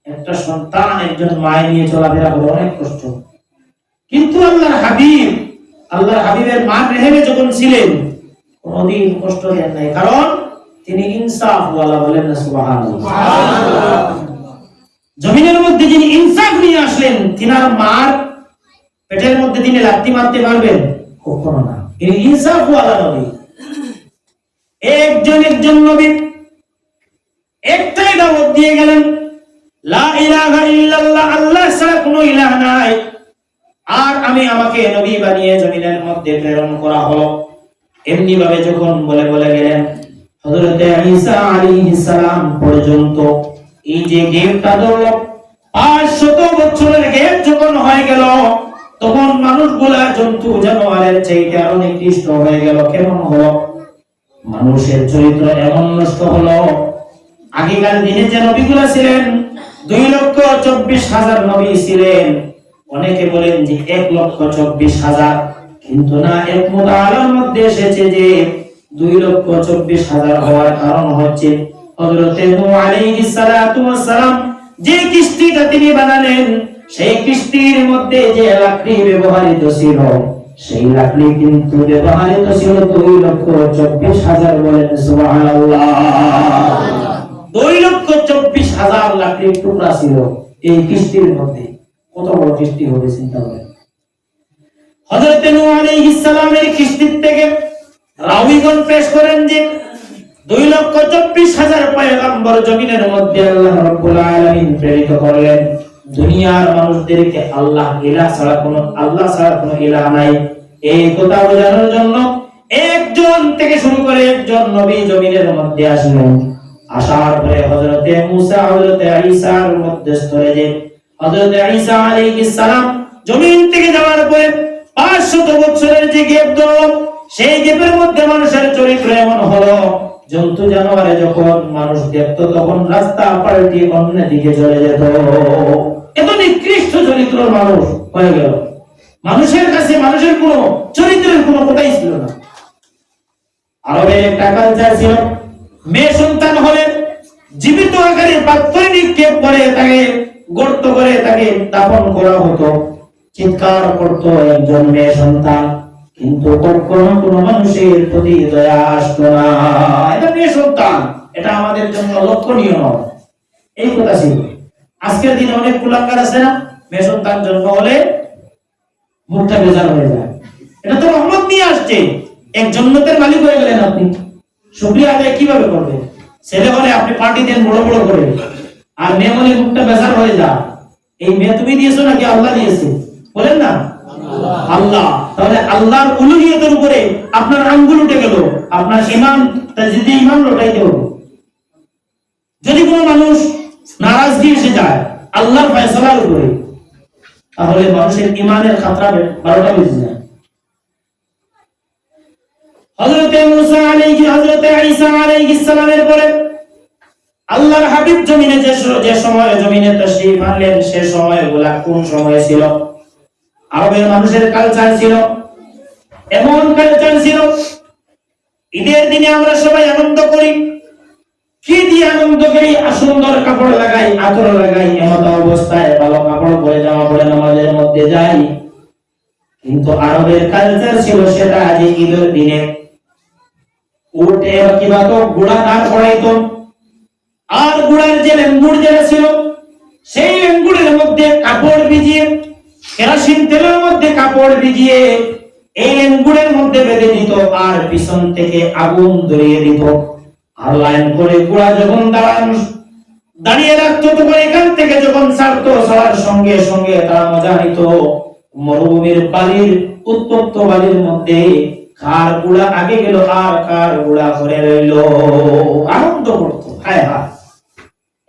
একটা সন্তান একজন মায়ের নিয়ে চলাফেরা করে অনেক কষ্ট, কিন্তু আল্লাহর হাবিবের মা রেহেমে যখন ছিলেন কোনদিন কষ্ট দেন নাই, কারণ তিনি ইনসাফ ওয়ালা। বলেন না সুবহানাল্লাহ। জমিনের মধ্যে যিনি ইনসাফ নিয়ে আসলেন, তিনার মার পেটের মধ্যে তিনি লাথি মারতে পারবেন? কখনো না। তিনি ইনসাফ ওয়ালা নবী। একজন নবী একটাই দাওয়াত দিয়ে গেলেন, লা ইলাহা ইল্লাল্লাহ, আল্লাহ ছাড়া কোনো ইলাহ নাই, আর আমাকে নবী বানিয়ে জমিনের মধ্যে প্রেরণ করা হলো। এমনি ভাবে যখন বলে গেলেন, হযরত ঈসা আলাইহিস সালাম পর্যন্ত এই যে গেটটা ধরল, 500 বছরের গেট যখন হয়ে গেল, তখন মানুষগুলা জন্তু জানোয়ারের চাইতে আরো নিকৃষ্ট হয়ে গেল। কেমন হলো? মানুষের চরিত্র এমন নষ্ট হলো। আগেকার দিনে যে নবীগুলা ছিলেন 2,24,000 নবী ছিলেন, অনেকে বলেন যে 1,24,000, কিন্তু না, এক মুতাআলার মধ্যে এসেছে যে 2,24,000 হওয়ার কারণ হচ্ছে হযরত নূহ আলাইহিস সালাতু ওয়াস সালাম যে কিস্তিটা তিনি বানালেন, সেই কিস্তির মধ্যে যে লাকড়ি ব্যবহৃত ছিল, সেই লাকড়ি কিন্তু ব্যবহৃত ছিল 2,24,000। বলেন সুবহানাল্লাহ। 2,24,000 লাকড়ির টুকরা ছিল এই কিস্তির মধ্যে। কত বড় কিস্তি হবে চিন্তা করেন। হযরত নূহ আলাইহিস সালামের কিস্তি থেকে রাওয়ীগণ পেশ করেন যে 2,24,000 পয়গম্বর জমিনের মধ্যে আল্লাহ রাব্বুল আলামিন প্রেরিত করলেন। দুনিয়ার মানুষদেরকে আল্লাহ ছাড়া কোনো ইলাহ নাই, এই কথা বোঝানোর জন্য একজন থেকে শুরু করে একজন নবী জমিনের মধ্যে আসলেন। আসার পরে হযরত মুসা হযরত ঈসার মধ্যস্থলে যে হযরত ঈসা আলাইহিস সালাম জমিন থেকে যাওয়ার পরে 500 বছরের যে গ্যাপ ধরল, সেই গ্যাপের মধ্যে মানুষের চরিত্র এমন হলো, জন্তু জানোয়ারে যখন মানুষ দেখত তখন রাস্তা পাল্টে অন্য দিকে চলে যেত। এত নিকৃষ্ট চরিত্রের মানুষ হয়ে গেল। মানুষের কাছে মানুষের কোনো চরিত্রের কোনো কথাই ছিল না। আরবের একটা কালচার ছিল, মেয়ে সন্তান হলে জীবিত আকারে পাথর নিক্ষেপ করে তাকে গর্ত করে তাকে দাফন করা হতো। চিৎকার করতো একজন মেয়ে সন্তান, কিন্তু কখনো কোনো মানুষের প্রতি দয়া আসতো না। এটা মেয়ে সন্তান, এটা আমাদের জন্য লক্ষণীয় নয়, এই কথা ছিল। আজকের দিনে অনেক কুলাঙ্গার আছে না, মেয়ে সন্তান জন্ম হলে মুখটা বেজার হয়ে যায়। এটা তো রহমত নিয়ে আসছে, এক জান্নাতের মালিক হয়ে গেলেন আপনি। শুকরিয়া আদায় কিভাবে করবেন? ছেলে হলে আপনি পার্টি দেন বড় বড় করে, আর মেয়ে হলে মুখটা বেজার হয়ে যায়। এই মেয়ে তুমি দিয়েছো নাকি আল্লাহ দিয়েছে? বলেন না আল্লাহ। তাহলে আল্লাহর উলুহিয়তের উপরে আপনার আঙ্গুল উঠে গেল, আপনার ঈমান তাজদীদ ঈমান লটাইতে হবে। যদি কোনো মানুষ নারাজগি এসে যায় আল্লাহর ফয়সালার উপরে, তাহলে মানুষের ঈমানের খাতরা 12টা বেজে যায়। হযরত মুসা আলাইহি হযরত ঈসা আলাইহিস সালামের পরে আল্লাহর হাবিব জমিনে যে সময়ে জমিনে তাশরীফ আনলেন, সে সময়গুলা কোন সময় ছিল? আরবের মানুষের কালচার ছিল, এমন কালচার ছিল, ঈদের দিনে আমরা সবাই আনন্দ করি। কি দিয়ে আনন্দ করি? সুন্দর কাপড় লাগাই, আতর লাগাই, এমন অবস্থায় ভালো কাপড় পরে জামা পরে নামাজের মধ্যে যাই। কিন্তু আরবের কালচার ছিল সেটা যে ঈদের দিনে উঠে কিবা তো ঘোড়া দাঁড় করাইতো, আর ঘোড়ার যে লেঙ্গুড় যেটা ছিল, সেই লেঙ্গুড়ের মধ্যে কাপড় ভিজিয়ে, কেরোসিন তেলের মধ্যে কাপড় ভিজিয়ে এই লেঙ্গুড়ের মধ্যে বেঁধে দিত, আর পিছন থেকে আগুন ধরিয়ে দিত। আর লাইন করে ঘোড়া যখন দাঁড়িয়ে রাখতো, তখন এখান থেকে যখন ছাড়তো, ছাড়ার সঙ্গে সঙ্গে তারা মজা নিত। মরুভূমির বালির উত্তপ্ত বালির মধ্যে কার ঘোড়া আগে গেল আর কার ঘোড়া পরে রইল, আনন্দ করতো। হায় হায়,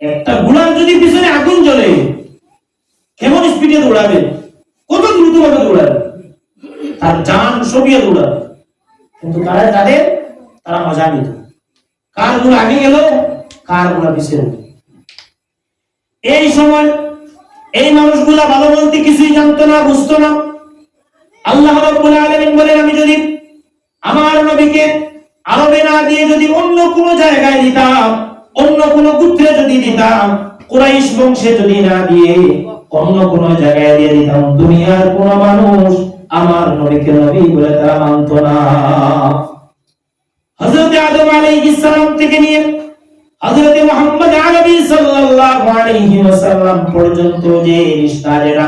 একটা ঘোড়ার যদি পিছনে আগুন জ্বলে, কেমন স্পিডে দৌড়াবে, কত দ্রুতভাবে দৌড়াবে, তার জান সবিয়ে দৌড়াবে। কিন্তু তারা মজা নিত, কার গুলো আগে গেল, কার গুলো পিছিয়ে গেল। এই সময় এই মানুষগুলা ভালো বলতে কিছুই জানতো না, বুঝতো না। আল্লাহ রাব্বুল আলামিন বলেন, আমি যদি আমার নবীকে আরবে না দিয়ে যদি অন্য কোন জায়গায় দিতাম, অন্য কোন গোত্রে যদি দিতাম, কুরাইশ বংশে যদি না দিয়ে অন্য কোন জায়গায় দিয়ে দিতাম, দুনিয়ার কোন মানুষ আমার নবীকে নবী বলে তারা মানতো না। হযরত আদম আলাইহিস সালাম থেকে নিয়ে হযরত মুহাম্মদ আরবি সাল্লাল্লাহু আলাইহি ওয়াসাল্লাম পর্যন্ত যে রিশতারেরা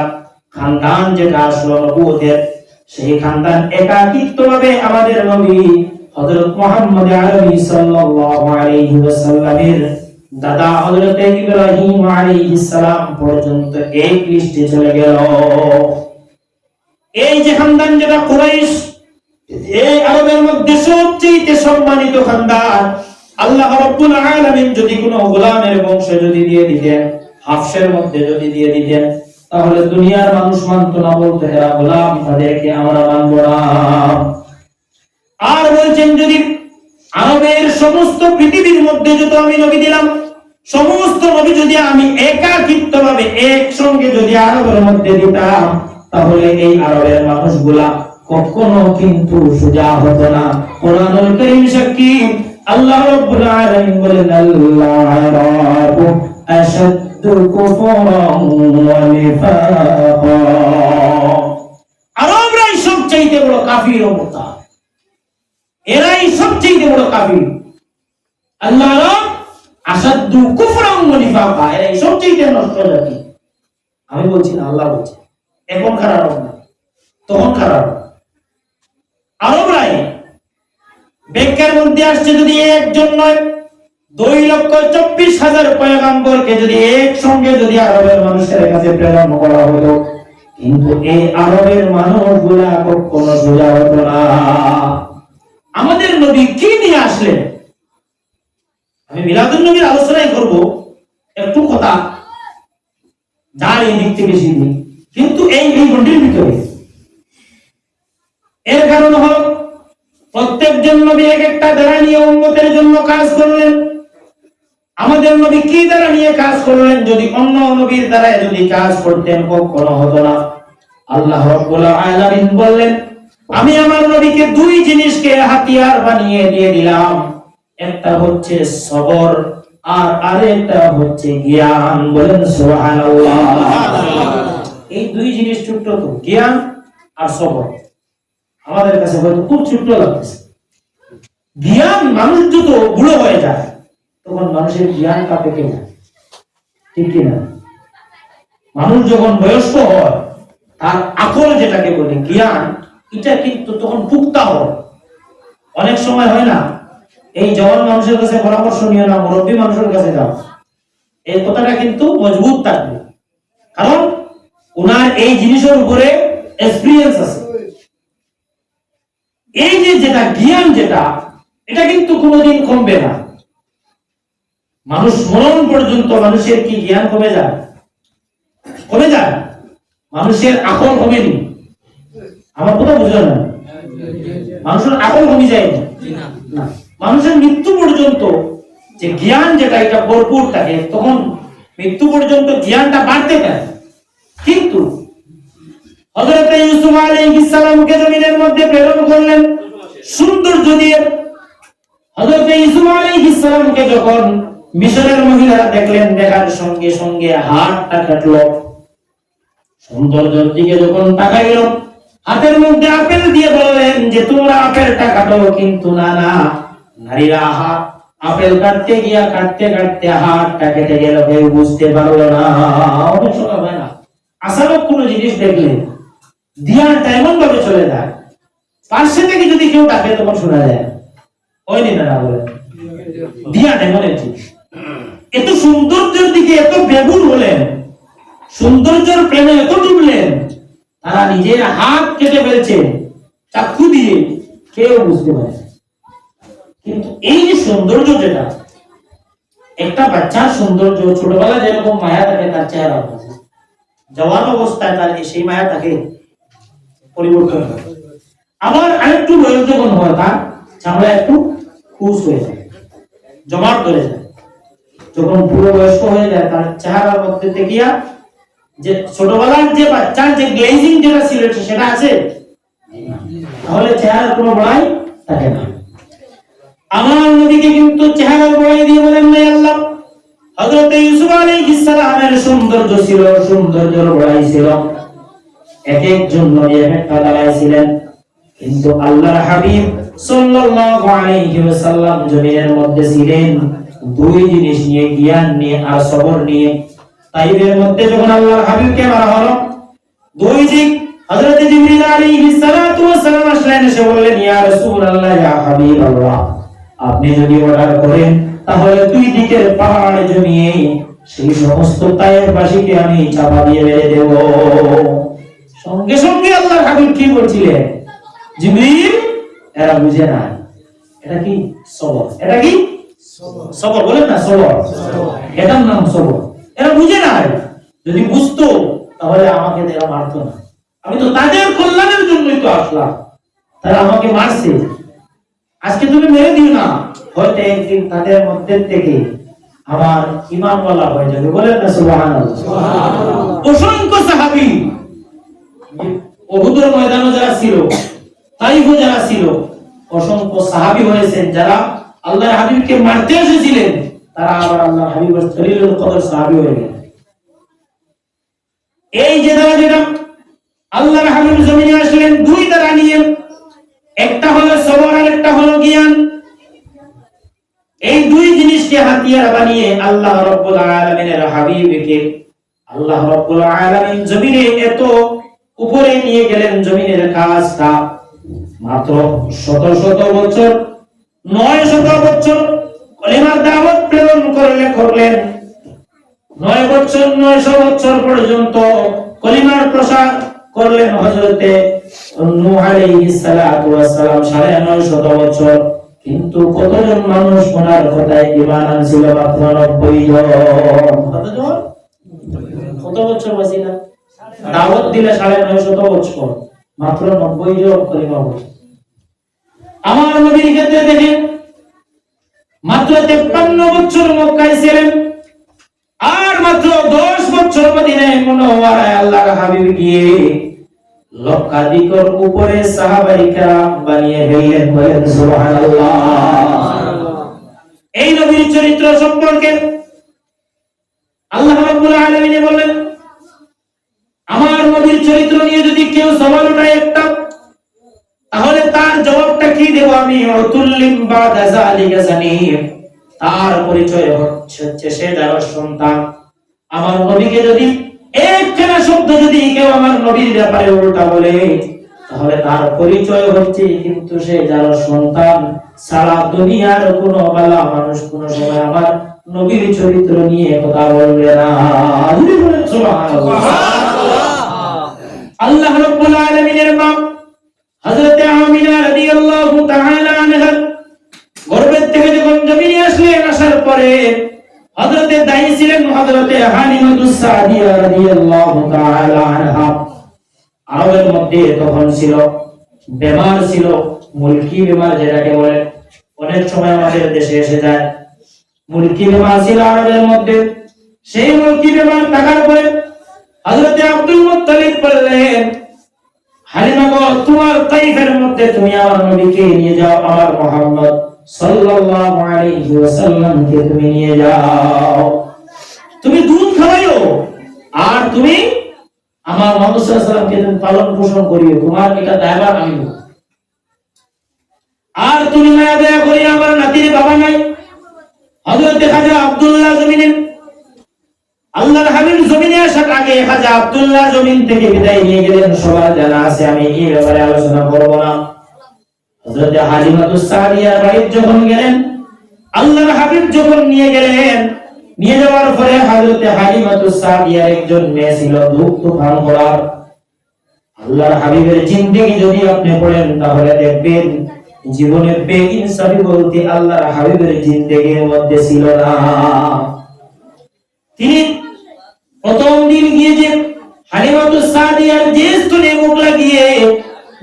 খানদান যেটা আসলো নবুয়তের, সেই খানদান একাকিত্বভাবে আমাদের নবী হযরত মুহাম্মদ আরবি সাল্লাল্লাহু আলাইহি ওয়াসাল্লামের দাদা হযরত ইব্রাহিম আলাইহিস সালাম পর্যন্ত এক লিস্টে চলে গেল। এই যে খানদান যেটা কুরাইশ, এই আরবের মধ্যে সবচেয়ে সম্মানিত খানদান, আল্লাহ রাব্বুল আলামিন যদি কোনো গোলামের বংশ যদি দিয়ে দিতেন, হাফসের মধ্যে যদি দিয়ে দিতেন, তাহলে দুনিয়ার মানুষ মানতো না, বলতো এরা গোলাম, তাদেরকে আমরা মানব না। আর বলছেন, যদি আরবের সমস্ত পৃথিবীর মধ্যে যত আমি নবী দিলাম, সমস্ত নবী যদি আমি একাকিত্বভাবে একসঙ্গে যদি আরবের মধ্যে দিতাম, তাহলে এই আরবের মানুষগুলা কখনো কিন্তু সোজা হতো না। কোরআনুল কারীম সাক্ষী, আল্লাহ রাব্বুল আলামিন বলেন, আল্লাহু আশাদ্দু কুফরান ওয়া নিফাকা, আরবরাই সবচেয়ে বড় কাফির ও মুরতাদ, এরাই সবচেয়ে বড় কাফির। আল্লাহ আশাদ্দু কুফরান ওয়া নিফাকা, এরাই সবচেয়ে নষ্ট জাতি। আমি বলছি না, আল্লাহ বলছে। এখন খারাপ না, তখন খারাপ। আরবরাই ব্যাংকের মধ্যে আসছে, যদি একজন নয় 2,24,000 পয়গম্বরকে যদি একসঙ্গে যদি আরবের মানুষের কাছে প্রেরণ করা হতো, কিন্তু এই আরবের মানুষগুলা কখনো সোজা হতো না। আমাদের নবী কি নিয়ে আসলেন? আমি মিলাদুন নবীর আলোচনাই করব, একটু কথা যার এই দিক থেকে শিখি, কিন্তু এই গণ্ডির ভিতরে এর কারণ হলো প্রত্যেকজন নবী এক একটা দ্বারা নিয়ে উম্মতের জন্য কাজ করলেন। আমাদের নবী কি দ্বারা নিয়ে কাজ করলেন? যদি অন্য নবীর দ্বারা যদি কাজ করতেন, কখনো হতো না। আল্লাহ রাব্বুল আলামিন বললেন, আমি আমার নবীকে দুই জিনিসকে হাতিয়ার বানিয়ে দিয়ে দিলাম, একটা হচ্ছে সবর আর আরেকটা হচ্ছে জ্ঞান। বলেন সুবহানাল্লাহ। এই দুই জিনিস ছোট্ট তো, জ্ঞান আর সবর। আমাদের কাছে হয়তো খুব ছোট্ট লাগতেছে। জ্ঞান, মানুষ যত বুড়ো হয়ে যায় তখন মানুষের জ্ঞান কাপে কেনা, ঠিক কিনা? মানুষ যখন বয়স্ক হয়, তার আকল যেটাকে বলে জ্ঞান, এটা কিন্তু তখন পুক্তা হয়। অনেক সময় হয় না, এই জওয়ান মানুষের কাছে পরামর্শ নিও না, মুরব্বী মানুষের কাছে যাও, এই কথাটা কিন্তু মজবুত থাকবে, কারণ ওনার এই জিনিসের উপরে এক্সপেরিয়েন্স আছে। এই যে যেটা জ্ঞান, যেটা এটা কিন্তু কোনোদিন কমবে না। মানুষ মরণ পর্যন্ত মানুষের কি জ্ঞান কমে যায়? কমে যায়। মানুষের আকল কমেনি। আমার কথা বুঝলো না? মানুষের আকল কমে যায় না। মানুষের মৃত্যু পর্যন্ত যে জ্ঞান যেটা, এটা ভরপুর থাকে, তখন মৃত্যু পর্যন্ত জ্ঞানটা বাড়তে থাকে। কিন্তু হযরত ইউসুফ আলাইহিস সালামকে জমিনের মধ্যে প্রেরণ করলেন সৌন্দর্য দিয়ে। হযরত ইউসুফ আলাইহিস সালামকে যখন মিশরের মহিলারা দেখলেন, দেখার সঙ্গে সঙ্গে হাতটা কাটলো। সৌন্দর্যের দিকে যখন তাকাইল, হাতের মধ্যে আপেল দিয়ে বললেন যে তোমরা আপেলটা কাটো, কিন্তু না, নারীরা আপেল কাটতে গিয়া কাটতে কাটতে হাতটা কেটে গেল, কেউ বুঝতে পারলো না। অনেক সময় হয় না, আচানক কোনো জিনিস দেখলে ধ্যানটা এমন ভাবে চলে যায়, পাশে থেকে যদি কেউ ডাকে তখন শোনা যায়। ওই নিন না বলে ধ্যান এমন একটি, এত সৌন্দর্যের দিকে এত বেগুন হলেন, সৌন্দর্যের প্রেমে এত ডুবলেন, তারা নিজের হাত কেটে ফেলছে চাকু দিয়ে, কেউ বুঝতে পারে। কিন্তু এই যে সৌন্দর্য, যেটা একটা বাচ্চার সৌন্দর্য, ছোটবেলা যেরকম মায়া থাকে তার চেহারা, জওয়ান অবস্থায় তার সেই মায়াটাকে পরিবর্তন করে। আবার আরেকটু বয়স যখন হয় তার চামড়া একটু খুশ হয়ে যায়, জমাট ধরে যায়। যখন পুরো বয়স্ক হয়ে যায় তার চেহারার মধ্যে দেখিয়া যে ছোটবেলার যে বাচ্চার যে গ্লেজিং যেটা ছিল সেটা আছে, তাহলে চেহারার কোনো বড়াই থাকে না। আমার নবীকে কিন্তু চেহারার বড়াই দিয়ে বলেন নাই আল্লাহ। হযরত ইউসুফ আলাইহিস সালামের সৌন্দর্য ছিল, সৌন্দর্যের বড়াই ছিল, এক একজন নবী এক একটা দাঁড়ায় ছিলেন। কিন্তু আল্লাহর হাবিব সাল্লাল্লাহু আলাইহি ওয়াসাল্লাম জমিনের মধ্যে ছিলেন দুই জিনিস নিয়ে, জ্ঞান নিয়ে আর সবর নিয়ে। তাইফের মধ্যে যখন আল্লাহর হাবিবকে মারা হলো, দুই দিক হযরত জিবরিল আলাইহিস সালাতু ওয়াস সালাম আসলেন, এসে বললেন ইয়া রাসূলুল্লাহ, ইয়া হাবিবাল্লাহ, আপনি যদি অর্ডার করেন তাহলে দুই দিকের পাহাড় জমিয়ে সেই সমস্ত তায়েফবাসীকে আমি চাপা দিয়ে মেরে দেব। সঙ্গে সঙ্গে আল্লাহর হাবিব কি বলছিলেন, জিবরিল এরা বুঝে না, এটা কি সবর, এটা কি সবর, বলেন না সবর, এটার নাম সবর। এরা বুঝে না, যদি বুঝতো তাহলে আমাকে এরা মারতো না। আমি তো তাদের কল্যাণের জন্যই তো আসলাম, তারা আমাকে মারছে, আজকে তুমি মেরে দিও না, হয়তো একদিন তাদের মধ্যে থেকে আমার ইমাম বলা হয়ে যাবে। বলেন না সুবহানাল্লাহ। অসংখ্য সাহাবী উহুদের ময়দানে যারা ছিল, তাইফে যারা ছিল, অসংখ্য সাহাবী হয়েছেন যারা আল্লাহর হাবিবকে মারতে এসেছিলেন, তারা আবার আল্লাহর হাবিবের খলিলুল কদর সাহাবী হয়ে গেলেন। এই যে দ্বারা যেটা আল্লাহর হাবিব জমিনে আসলেন দুই দ্বারা নিয়ে, একটা হলো সবর আর একটা হলো জ্ঞান। এই দুই জিনিসকে হাতিয়ার বানিয়ে আল্লাহ রাব্বুল আলামিনের হাবিবকে আল্লাহ রাব্বুল আলামিন জমিনে এত উপরে নিয়ে গেলেন। জমিনের কাজটা মাত্র শত শত বছর, 900 বছর কলিমার দাওয়াত প্রেরণ করলেন। 9 বছর 900 বছর পর্যন্ত কলিমার প্রসার করলেন হযরতে নূহ আলাইহিস সালাতু ওয়াস সালাম 950 বছর। কিন্তু কতজন মানুষ ওনার কথায় ঈমান আনছিল? মাত্র 90 জন। কতজন? কত বছর বাঁচিনা? দাওয়াত দিলে 950 বছর, মাত্র 90 জন কলিমা বলে। আমার নবীর ক্ষেত্রে দেখেন, মাত্র 53 বছর মক্কায় ছিলেন, আর মাত্র 10 বছর মদিনায় মুনাওয়ারায় আল্লাহর হাবিব গিয়ে লক্ষাধিকের উপরে সাহাবায়ে কেরাম বানিয়ে ফেললেন। বলেন সুবহানাল্লাহ। এই নবীর চরিত্র সম্পর্কে আল্লাহ রাব্বুল আলামিন বলেন, আমার নবীর চরিত্র নিয়ে যদি কেউ সওয়াল উঠায় একটা, তাহলে তার জবাবটা কি দেব আমি? উতুল্লিম বাদা যালিকা জানিম। তার পরিচয় হচ্ছে সে যার সন্তান। আমার নবীকে যদি একখানা শব্দ যদি কেউ আমার নবীর ব্যাপারে উল্টা বলে, তাহলে তার পরিচয় হচ্ছে কিন্তু সে যার সন্তান। সারা দুনিয়ার কোনো বালা মানুষ কোনো সময় আমার নবীর চরিত্র নিয়ে কথা বলবে না। সুবহানাল্লাহ। আল্লাহ রাব্বুল আলামিনের মা হযরত আমিনা রাদিয়াল্লাহু তাআলা আনহা গর্ভের থেকে যখন জমিনে আসলেন, আসার পরে হযরতে দায়ী ছিলেন হযরতে হালিমাতুস সাদিয়া রাদিয়াল্লাহু তাআলা আনহা। আরবের মধ্যে তখন ছিল বেমার, ছিল মুলকি বেমার যেটাকে বলে, অনেক সময় আমাদের দেশে এসে যায়। মুলকি বেমার ছিল আরবের মধ্যে। সেই মুলকি বেমার থাকার পরে হযরতে আব্দুল মুত্তালিব বললেন, হালিমা গো, তোমার তাইফের মধ্যে তুমি আমার নবীকে নিয়ে যাও, আমার মুহাম্মদ সাল্লাল্লাহু আলাইহি ওয়াসাল্লামকে তুমি নিয়ে যাও, তুমি দুধ খাওয়াইও, আর তুমি আমার মুহাম্মদ সাল্লাল্লাহু আলাইহি ওয়াসাল্লামকে তুমি পালন পোষণ করিও, তোমার এটা দায়ভার আমি নেব। আর তুমি মায়া দয়া করি, আমার নাতির বাবা নাই। হযরতে খাজা আব্দুল্লাহ জমিনে, আল্লাহর হাবিব জমিনে আসার আগে খাজা আব্দুল্লাহ জমিন থেকে বিদায় নিয়ে গেলেন। সবার জানা আছে, আমি এই ব্যাপারে আলোচনা করব না। হযরতে হালিমাতুস সাদিয়ার বাড়িতে যখন গেলেন, আল্লাহর হাবিব যখন নিয়ে গেলেন, নিয়ে যাওয়ার পরে হযরতে হালিমাতুস সাদিয়ার একজন মেয়ে ছিল দুধ পান করার। আল্লাহর হাবিবের জিন্দেগি যদি আপনি পড়েন তাহলে দেখবেন জীবনে বেইনসাফি বলতে আল্লাহর হাবিবের জিন্দেগির মধ্যে ছিল না। তিনি প্রথম দিন গিয়ে যে হালিমাতুস সাদিয়ার যে স্তনে মুখ লাগিয়ে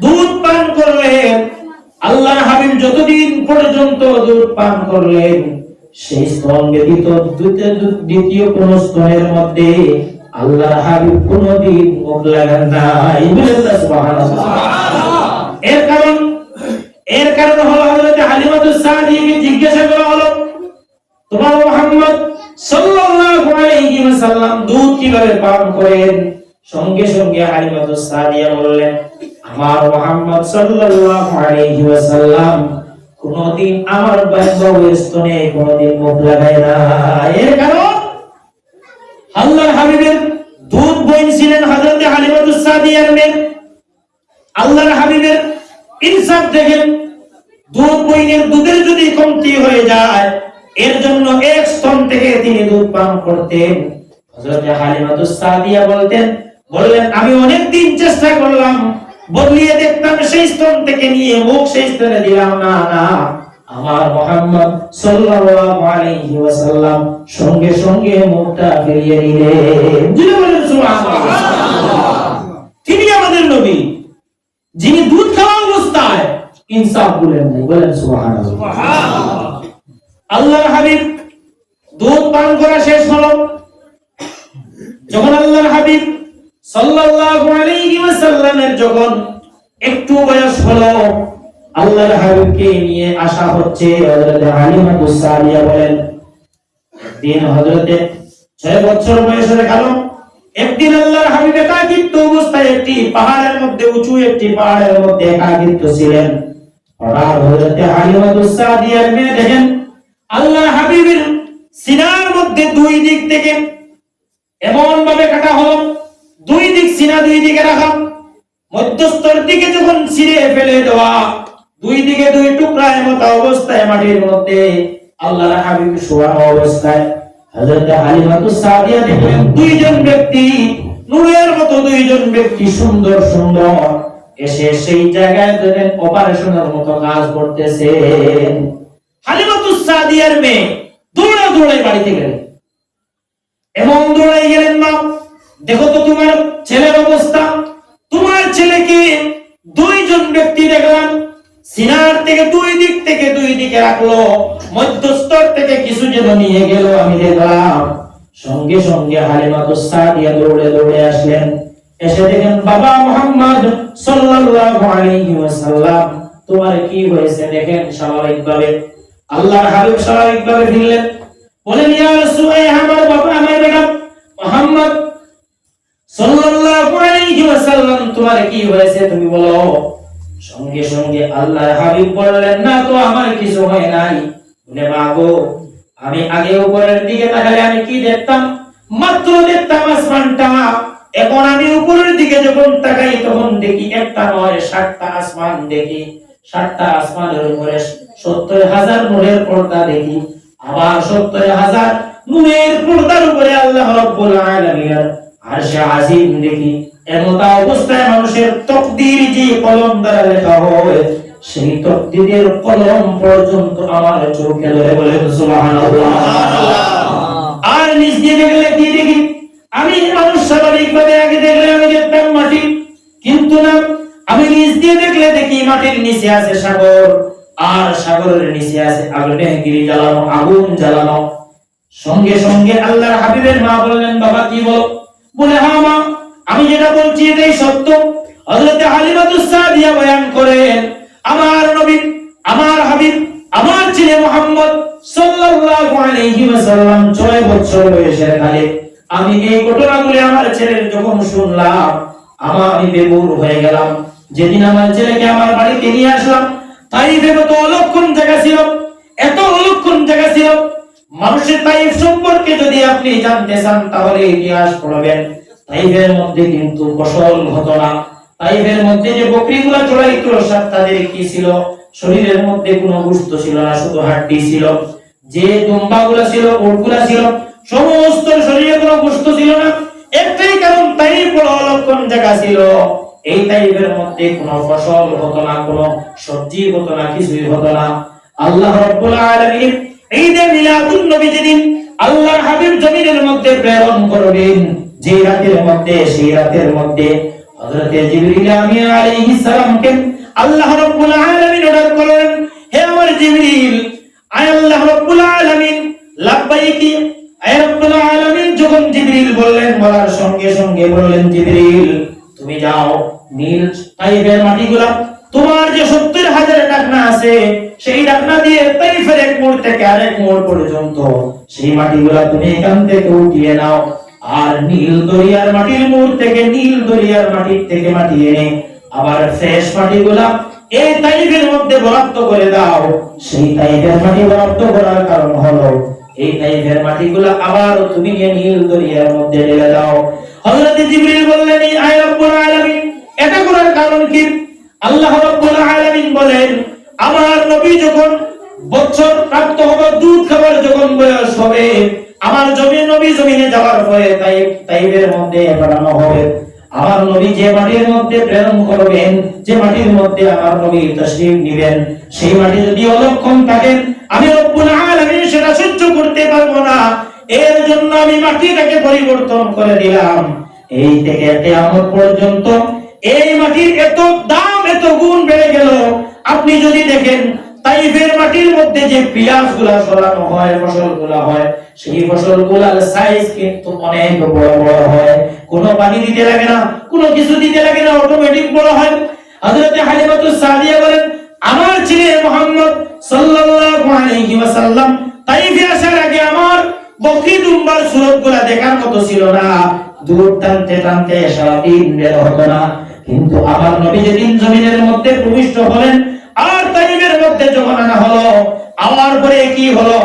দুধ পান করলেন, আল্লাহর হাবিব যতদিন পর্যন্ত দুধ পান করলেন, সেই স্তন ব্যতীত দ্বিতীয় কোন স্তনের মধ্যে আল্লাহর হাবিব কোনদিন মুখ লাগান নাই। সুবহানাল্লাহ। এর কারণ হলো হযরত হালিমাতুস সাদিয়াকে জিজ্ঞাসা করা হলো, তোমার মুহাম্মদ সাল্লাল্লাহু আলাইহি ওয়াসাল্লাম দুধ কিভাবে পান করেন? সঙ্গে সঙ্গে হালিমাতুস সাদিয়া বললেন, আমার মুহাম্মদ সাল্লাল্লাহু আলাইহি ওয়াসাল্লাম কোনদিন আমার বাবার স্তনে কোনদিন মুখ লাগায় না। এর কারণ আল্লাহর হাবিবের দুধ বোন ছিলেন হযরত হালিমাতুস সাদিয়ার মেয়ে। আল্লাহর হাবিবের ইনসাফ দেখেন, দুধ বইনের দুধের যদি কমতি হয়ে যায়, এর জন্য এক স্তন থেকে তিনি দুধ পান করতেন। হযরত হালিমাতুস সাদিয়া বললেন আমি অনেক দিন চেষ্টা করলাম, বদলিয়ে দেখতাম সেই স্তন থেকে নিয়ে মুখ সেই স্তনে দিলাম না, আমার মুহাম্মদ সাল্লাল্লাহু আলাইহি ওয়াসাল্লাম সঙ্গে সঙ্গে মুখটা ফিরিয়ে নিলেন। যিনি বলেন সুবহানাল্লাহ, তিনি আমাদের নবী, যিনি দুধ খাওয়া অবস্থায় ইনসাফ বলেন নাই। বলেন সুবহানাল্লাহ। আল্লাহর হাবিব দুধ পান করা শেষ হলো, যখন আল্লাহর হাবিব সাল্লাল্লাহু আলাইহি ওয়াসাল্লামের যখন একটু বয়স হলো, আল্লাহর হাবিবকে নিয়ে আসা হচ্ছে। হযরত হালিমাতুস সাদিয়া বলেন, দিন হযরতে 6 বছর বয়সে গেল, একদিন আল্লাহর হাবিব একাকিত্ব অবস্থায় একটি পাহাড়ের মধ্যে, উঁচু একটি পাহাড়ের মধ্যে একাকিত্ব ছিলেন। হঠাৎ হযরত হালিমাতুস সাদিয়ার মেয়ে দেখেন আল্লাহর হাবিবের সিনার মধ্যে দুই দিক থেকে এমন ভাবে কাটা হলো, দুই দিক সিনা দুই দিকে রাখা, মধ্যস্থর দিকে যখন ছিঁড়ে ফেলে দেওয়া, দুই দিকে দুই টুকরা এমত অবস্থায় মাটির মধ্যে আল্লাহর হাবিব শোয়া অবস্থায় হযরত হালিমাতুস সাদিয়া দেখলেন দুইজন ব্যক্তি, নূরের মতো দুইজন ব্যক্তি, সুন্দর সুন্দর, এসে সেই জায়গায় ধরেন অপারেশনের মতো কাজ করতেছেন। হালিমাতুস সাদিয়ার মেয়ে দৌড়ে দৌড়ে বাড়িতে গেলেন এবং দৌড়াই গেলেন, মা দেখো তো তোমার ছেলের অবস্থা, তোমার ছেলেকে দুইজন ব্যক্তি দেখলাম, সিনার থেকে দুই দিক থেকে দুই দিকে রাখলো, মধ্যস্থর থেকে কিছু যেন নিয়ে গেল আমি দেখলাম। সঙ্গে সঙ্গে হালিমাতুস সাদিয়া দৌড়ে দৌড়ে আসলেন, এসে দেখেন বাবা মুহাম্মদ সাল্লাল্লাহু আলাইহি ওয়াসাল্লাম তোমার কি হয়েছে দেখেন। স্বাভাবিকভাবে আল্লাহর হাবিব স্বাভাবিকভাবে ফিরলেন, বলেন ইয়া রাসূলুল্লাহ, আমার বাবা আমার বেটা মুহাম্মদ সাল্লাল্লাহু আলাইহি ওয়াসাল্লাম তোমার কি হয়েছে তুমি বলো। সঙ্গে সঙ্গে আল্লাহর হাবিব বললেন, না তো আমার কিছু হয় নাই। বলে মা গো, আমি আগে উপরের দিকে তাকালে আমি কি দেখতাম? মাত্র দেখতাম আসমানটা, এখন আমি উপরের দিকে যখন তাকাই তখন দেখি একটা নয় 7টা আসমান দেখি, 7টা আসমানের উপরে 70,000 নূরের পর্দা দেখি, আবার 70,000 নূরের পর্দার উপরে আল্লাহ রাব্বুল আলামিনের আরশে আজিম দেখি। এমতা অবস্থায় মানুষের তাকদীর যে কলম দ্বারা লেখা হয়, সেই তাকদীরের কলম পর্যন্ত আমার চোখে ধরে। বলেন সুবহানাল্লাহ। আর নিজ দিয়ে দেখলে কি দেখি? আমি মানুষ স্বাভাবিকভাবে আগে দেখলে আমি দেখতাম মাটি, কিন্তু না, আমি নিজ দিয়ে দেখলে দেখি মাটির নিচে আছে সাগর, আর সাগরের নিচে আছে আগ্নেয়গিরি জ্বালানো, আগুন জ্বালানো। সঙ্গে সঙ্গে আল্লাহর হাবিবের মা বললেন, বাবা কি বল? বলে হ্যাঁ মা, আমি যেটা বলছি এটাই সত্য। হযরত হালিমাতুস সাদিয়া বয়ান করেন, আমার নবী, আমার হাবিব, আমার ছেলে মুহাম্মদ সাল্লাল্লাহু আলাইহি ওয়াসাল্লাম 6 বছর বয়সের কালে আমি এই ঘটনাগুলি আমার ছেলের যখন শুনলাম, আমি বেবুর হয়ে গেলাম। যেদিন আমার ছেলেকে আমার বাড়িতে নিয়ে আসলাম, তাইফে তো অলক্ষণ জায়গা ছিল, এত অলক্ষণ জায়গা ছিল। মানুষের তাইফ সম্পর্কে যদি আপনি জানতে চান তাহলে ইতিহাস পড়বেন। তাইফের মধ্যে কিন্তু ফসল হতো না, তাইফের মধ্যে যে বকরিগুলা চড়াইতো তাদের কি ছিল? শরীরের মধ্যে কোনো গোশত ছিল না, শুধু হাড্ডি ছিল। যে দুম্বাগুলা ছিল, উটগুলা ছিল, সমস্ত শরীরে কোনো গোশত ছিল না। একটাই কারণ, তাইফ বড় অলক্ষণ জায়গা ছিল। এই তাইফের মধ্যে কোনো ফসল হতো না, কোনো সবজি হতো না, কিছুই হতো না। আল্লাহ রাব্বুল আলামিন ঈদে মিলাদুন নবী যেদিন আল্লাহর হাবিব জমিনের মধ্যে প্রেরণ করবেন, যে রাতের মধ্যে, সেই রাতের মধ্যে হযরতে জিবরিল আমিন আলাইহিস সালামকে আল্লাহ রাব্বুল আলামিন অর্ডার করলেন, হে আমার জিবরিল, আয় আল্লাহ রাব্বুল আলামিন লাব্বাইকি, আয় রাব্বুল আলামিন যখন জিবরিল বললেন, বলার সঙ্গে সঙ্গে বললেন, জিবরিল তুমি যাও নীল তাইফের মাটিগুলা, তোমার যে 70,000 ডাকনা আছে সেই ডাকনা দিয়ে তাইফের এক মোড় থেকে আরেক মোড় পর্যন্ত সেই মাটিগুলা তুমি এখান থেকে উঠিয়ে নাও, আর নীল দরিয়ার মাটির মোড় থেকে, নীল দরিয়ার মাটির থেকে মাটি এনে আবার ফ্রেশ মাটিগুলা এই তাইফের মধ্যে বরাদ্দ করে দাও। সেই তাইফের মাটি বরাদ্দ করার কারণ হলো এই তাইফের মাটিগুলা আবার তুমি নিয়ে নীল দরিয়ার মধ্যে ঢেলে দাও। হযরত জিবরিল বললেন, আয় রব্বুল আলামিন, এটা করার কারণ কি? আল্লাহ রাব্বুল আলামিন বলেন, আমার নবী যখন বছর প্রাপ্ত হবে, দুধ খাবার যখন বয়স হবে, আমার নবী জমিনে যাওয়ার পরে তাইফের মধ্যে পাঠানো হবে। আমার নবী যে মাটির মধ্যে প্রেরণ করবেন, যে মাটির মধ্যে আমার নবী তাশরীফ নেবেন, সেই মাটি যদি অলক্ষণ থাকে আমি রব্বুল আলামিন সেটা সহ্য করতে পারবো না। এর জন্য আমি মাটিটাকে পরিবর্তন করে দিলাম। এই থেকে কিয়ামত পর্যন্ত এই মাটির এত দাম, এত গুণ বেড়ে গেল। আপনি যদি দেখেন তাইফের মাটির মধ্যে যে পিয়াজগুলা সরানো হয়, ফসলগুলা হয়, সেই ফসলগুলার সাইজ কিন্তু অনেক বড় বড় হয়। কোনো পানি দিতে লাগে না, কোনো কিছু দিতে লাগে না, অটোমেটিক বড় হয়। হযরত হালিমাতুস সাদিয়া বলেন, আমার ছেলে মুহাম্মদ সাল্লাল্লাহু আলাইহি ওয়াসাল্লাম তাইফে আসার আগে আমার বকরি দুম্বার সুরতগুলা দেখার মতো ছিল না। দূর টানতে টানতে সারাদিন বের হতো না। কিন্তু আমার নবী যেদিন জমিনের মধ্যে প্রবিষ্ট হলেন, আর তাইফের মধ্যে যখন আনা হলো, আমার পরে কি হলো?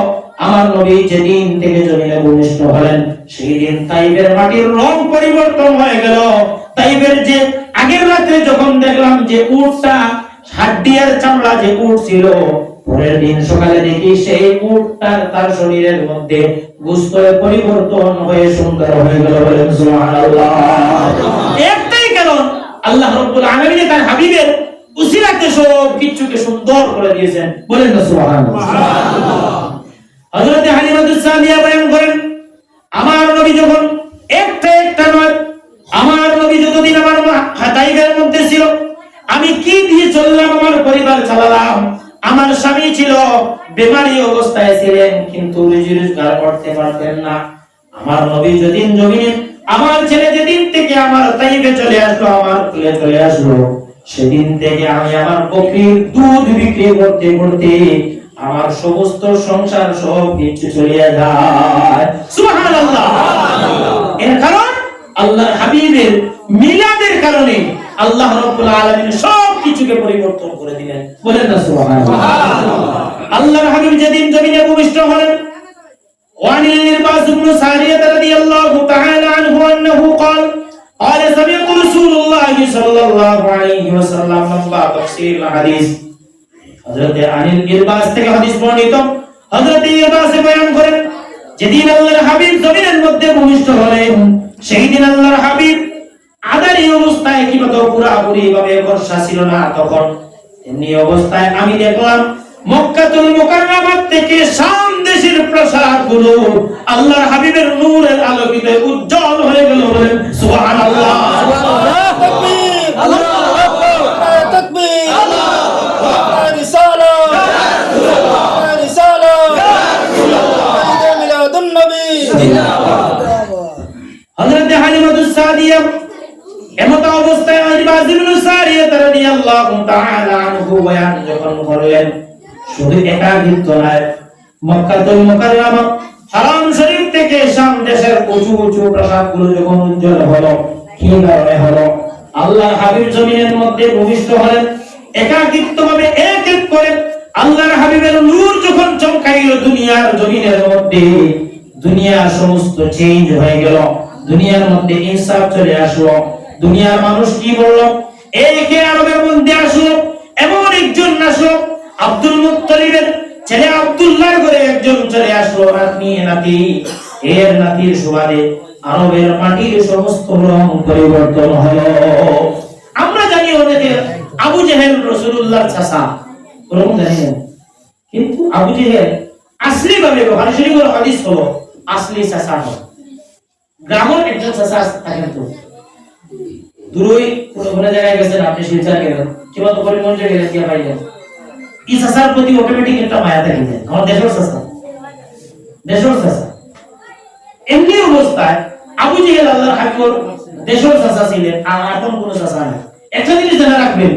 আমার নবী যেদিন থেকে জমিনে প্রবিষ্ট হলেন, সেই দিন তাইফের মাটির রং পরিবর্তন হয়ে গেল। তাইফের যে আগের রাতে যখন দেখলাম যে উটটা হাড্ডিয়ার চামড়া যে উট ছিল, পরের দিন সকালে দেখি সেই উটটা তার শরীরের মধ্যে গোশতের পরিবর্তন হয়ে সুন্দর হয়ে গেল। বলেন সুবহানাল্লাহ। একটাই কারণ, আল্লাহ রাব্বুল আলামিন তার হাবিবের উসিলাতে সব কিছুকে সুন্দর করে দিয়েছেন। বলেন না সুবহানাল্লাহ। হযরত হালিমাতুস সাদিয়া বয়ান করেন, আমার নবী যখন একটা নয়, আমার নবী যতদিন আমার তাইফের মধ্যে ছিল, আমি কি দিয়ে চললাম, আমার পরিবার চালালাম। আমার স্বামী ছিল বেমারি অবস্থায় ছিলেন, কিন্তু রুজি রোজগার করতে পারতেন না। আমার নবী যেদিন জমিনে, আমার ছেলে যেদিন থেকে আমার তাইফে চলে আসলো, আমার কুলে চলে আসলো, সেদিন থেকে আমি আমার বকরির দুধ বিক্রি করতে করতে আমার সমস্ত সংসার সব কিছু চলে যায়। সুবহানাল্লাহ। এর কারণ আল্লাহর হাবিবের মিলাদের কারণে আল্লাহ রাব্বুল আলামিন সব কিছুকে পরিবর্তন করে দিলেন। বলেন না সুবহানাল্লাহ। আল্লাহর হাবিব যেদিন জমিনে ভূমিষ্ঠ হলেন, ওয়ানিল ইরবাস ইবনে সারিয়া রাদিয়াল্লাহু তাআলা আনহু আন্নাহু قال قال سمعت رسول الله صلى الله عليه وسلم لما تفسير الحديث। হযরত আনিল ইরবাস থেকে হাদিস বর্ণিত। হযরত ইরবাস বয়ান করেন, যেদিন আল্লাহর হাবিব জমিনের মধ্যে ভূমিষ্ঠ হলেন, সেই দিন আল্লাহর হাবিব আদারি অবস্থায়, কিংবা পুরাপুরি ভাবে বর্ষা ছিল না তখন, এমনি অবস্থায় আমি দেখলাম মক্কাতুল মুকাররমা থেকে শাম দেশের প্রাসাদগুলো আল্লাহর হাবিবের নূরের আলোকিতে উজ্জ্বল হয়ে গেল। বলেন সুবহানাল্লাহ। আল্লাহু তাকবীর, আল্লাহু আকবার, তাকবীর, আল্লাহু আকবার, রিসালাত, রাসূলুল্লাহ, রিসালাত, রাসূলুল্লাহ, মিলাদুন নবী, জিন্দাবাদ। হযরত হালিমাতুস সাদিয়া এমত অবস্থায় ইরবাস ইবনে সারিয়া রাদিয়াল্লাহু তাআলা আনহু বয়ান যখন করলেন, শুধু একাকিত্ব নয়, মক্কাতুল মুকাররমা হারাম শরীফ থেকে শাম দেশের উঁচু উঁচু প্রাসাদগুলো যখন উজ্জ্বল হলো, কি কারণে হলো? আল্লাহর হাবিব জমিনের মধ্যে প্রবিষ্ট হলেন, একাকিত্বভাবে এক এক করে আল্লাহর হাবিবের নূর যখন চমকাইল দুনিয়ার জমিনের মধ্যে, দুনিয়ার সমস্ত চেঞ্জ হয়ে গেল, দুনিয়ার মধ্যে ইনসাফ চলে আসলো। দুনিয়ার মানুষ কি বলল? একে আরবের মধ্যে আসলো, এমন একজন আসলো, আব্দুল মুত্তালিবের ছেলে আব্দুল্লাহর ঘরে একজন চলে আসলো, নাতি। এর নাতির সুবাদে আরবের মাটির সমস্ত রং পরিবর্তন হলো। আমরা জানি অনেকে আবু জেহেল রাসূলুল্লাহর চাচা, ওরকম জানি না, কিন্তু আবু জেহেল আসলি ভাবে বুখারী শরীফের হাদিস হলো আসলি চাচা হয়। গ্রামের একজন চাচা থাকেন তো দূরই কোনো জায়গায় গেছেন আপনি শিলচর গেলেন কিংবা তো করিমগঞ্জে গেলেন কি পাইলেন এই চাচার প্রতি অটোমেটিক একটা মায়া থাকে যায় আমার দেশের চাচা এমনি অবস্থায় আবু জেহেল আল্লাহর হাবিবের দেশের চাচা ছিলেন আর এখন কোন চাচা নেই একটা জিনিস জানা রাখবেন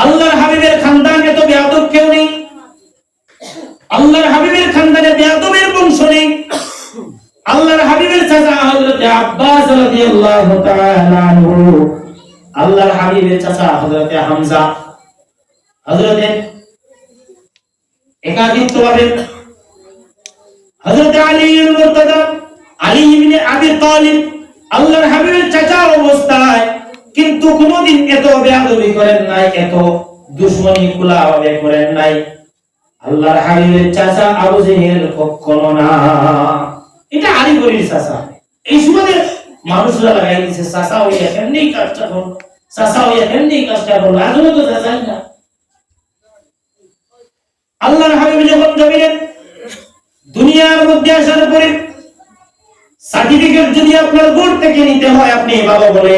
আল্লাহর হাবিবের খানদানে তো বেয়াদব কেউ নেই আল্লাহর হাবিবের খানদানে বেয়াদবের বংশ নেই আল্লাহর হাবিবের চাচা হযরত আব্বাস রাদিয়াল্লাহু তাআলা আনহু আল্লাহর হাবিবের চাচা হযরত হামজা হযরত একাধিকভাবে হযরত আলী ইবনে মুরতাদা আলী ইবনে আবি তালিব আল্লাহর হাবিবের চাচা অবস্থায় কিন্তু কোনদিন এত বেয়াদবি করেন নাই এত দুশমনি কুলাভাবে করেন নাই আল্লাহর হাবিবের চাচা আবু জেহেল কখনো না এটা আলী গরির চাচা এই সময় মানুষরা লাগাই দিয়েছে চাচা ওই এমনি কাজটা করো চাচা ওই এমনি কাজটা করো আজও তো চাচা না আল্লাহর হাবিব যখন জমিনে দুনিয়ার মধ্যে আসার পরে সার্টিফিকেট যদি আপনার বোর্ড থেকে নিতে হয় আপনি বাবা বলে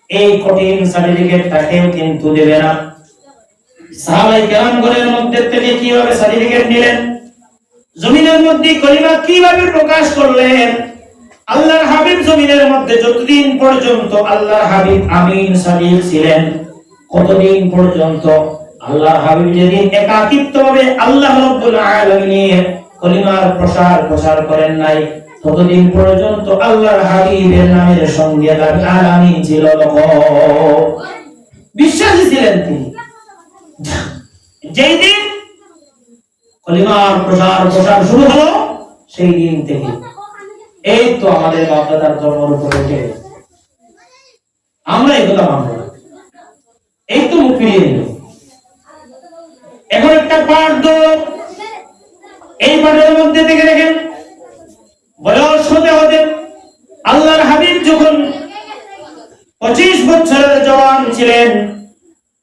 এই কঠিন সার্টিফিকেটটা কেউ কিন্তু দেবে না সাহাবায়ে কেরামগণের মধ্যে থেকে কিভাবে সার্টিফিকেট নিলেন জমিনের মধ্যে কলিমা কিভাবে প্রকাশ করলেন আল্লাহর হাবিব জমিনের মধ্যে যতদিন পর্যন্ত আল্লাহর হাবিব আমিন সাদিক ছিলেন কতদিন পর্যন্ত আল্লাহর হাবিব যেদিন একাকিত্বভাবে আল্লাহ রাব্বুল আলামিনের কলিমার প্রসার করেন নাই ততদিন পর্যন্ত আল্লাহর হাবিবের নামের সঙ্গে আলামিন ছিল বিশ্বাসী ছিলেন তিনি যেই দিন কলিমার প্রসার শুরু হলো সেই দিন থেকে এই তো আমাদের বাপদাদার ধর্মের উপরে উঠে আমরা এই কথা মানব না এই তো মুখ ফিরিয়ে নিল এখন একটা পাঠ দৌড় এই পাঠের মধ্যে থেকে দেখেন বয়স হতে হতে আল্লাহর হাবিব যখন 25 বছরের জওয়ান ছিলেন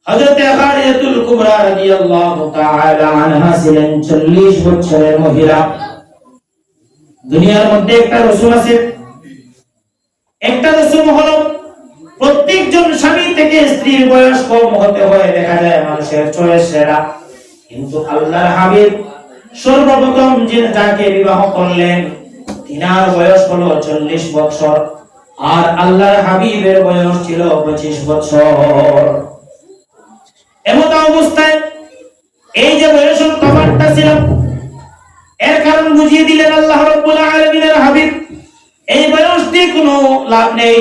হযরত খাদিজাতুল কুবরা রাদিয়াল্লাহু তাআলা আনহা ছিলেন 40 বছরের মহিলা দুনিয়ার মধ্যে একটা রসুল আছে একটা রসুল হলো প্রত্যেকজন স্বামী থেকে স্ত্রীর বয়স কম হতে হয় দেখা যায় মানুষের চয়েস সেরা কিন্তু আল্লাহর হাবিব সর্বপ্রথম যাকে বিবাহ করলেন তিনার বয়স হলো 40 বছর আর আল্লাহর হাবিবের বয়স ছিল 25 বছর এমত অবস্থায় এই যে বয়সের তফাৎটা ছিল এর কারণ বুঝিয়ে দিলেন আল্লাহ রাব্বুল আলামিনের হাবিব এই বয়স দিয়ে কোনো লাভ নেই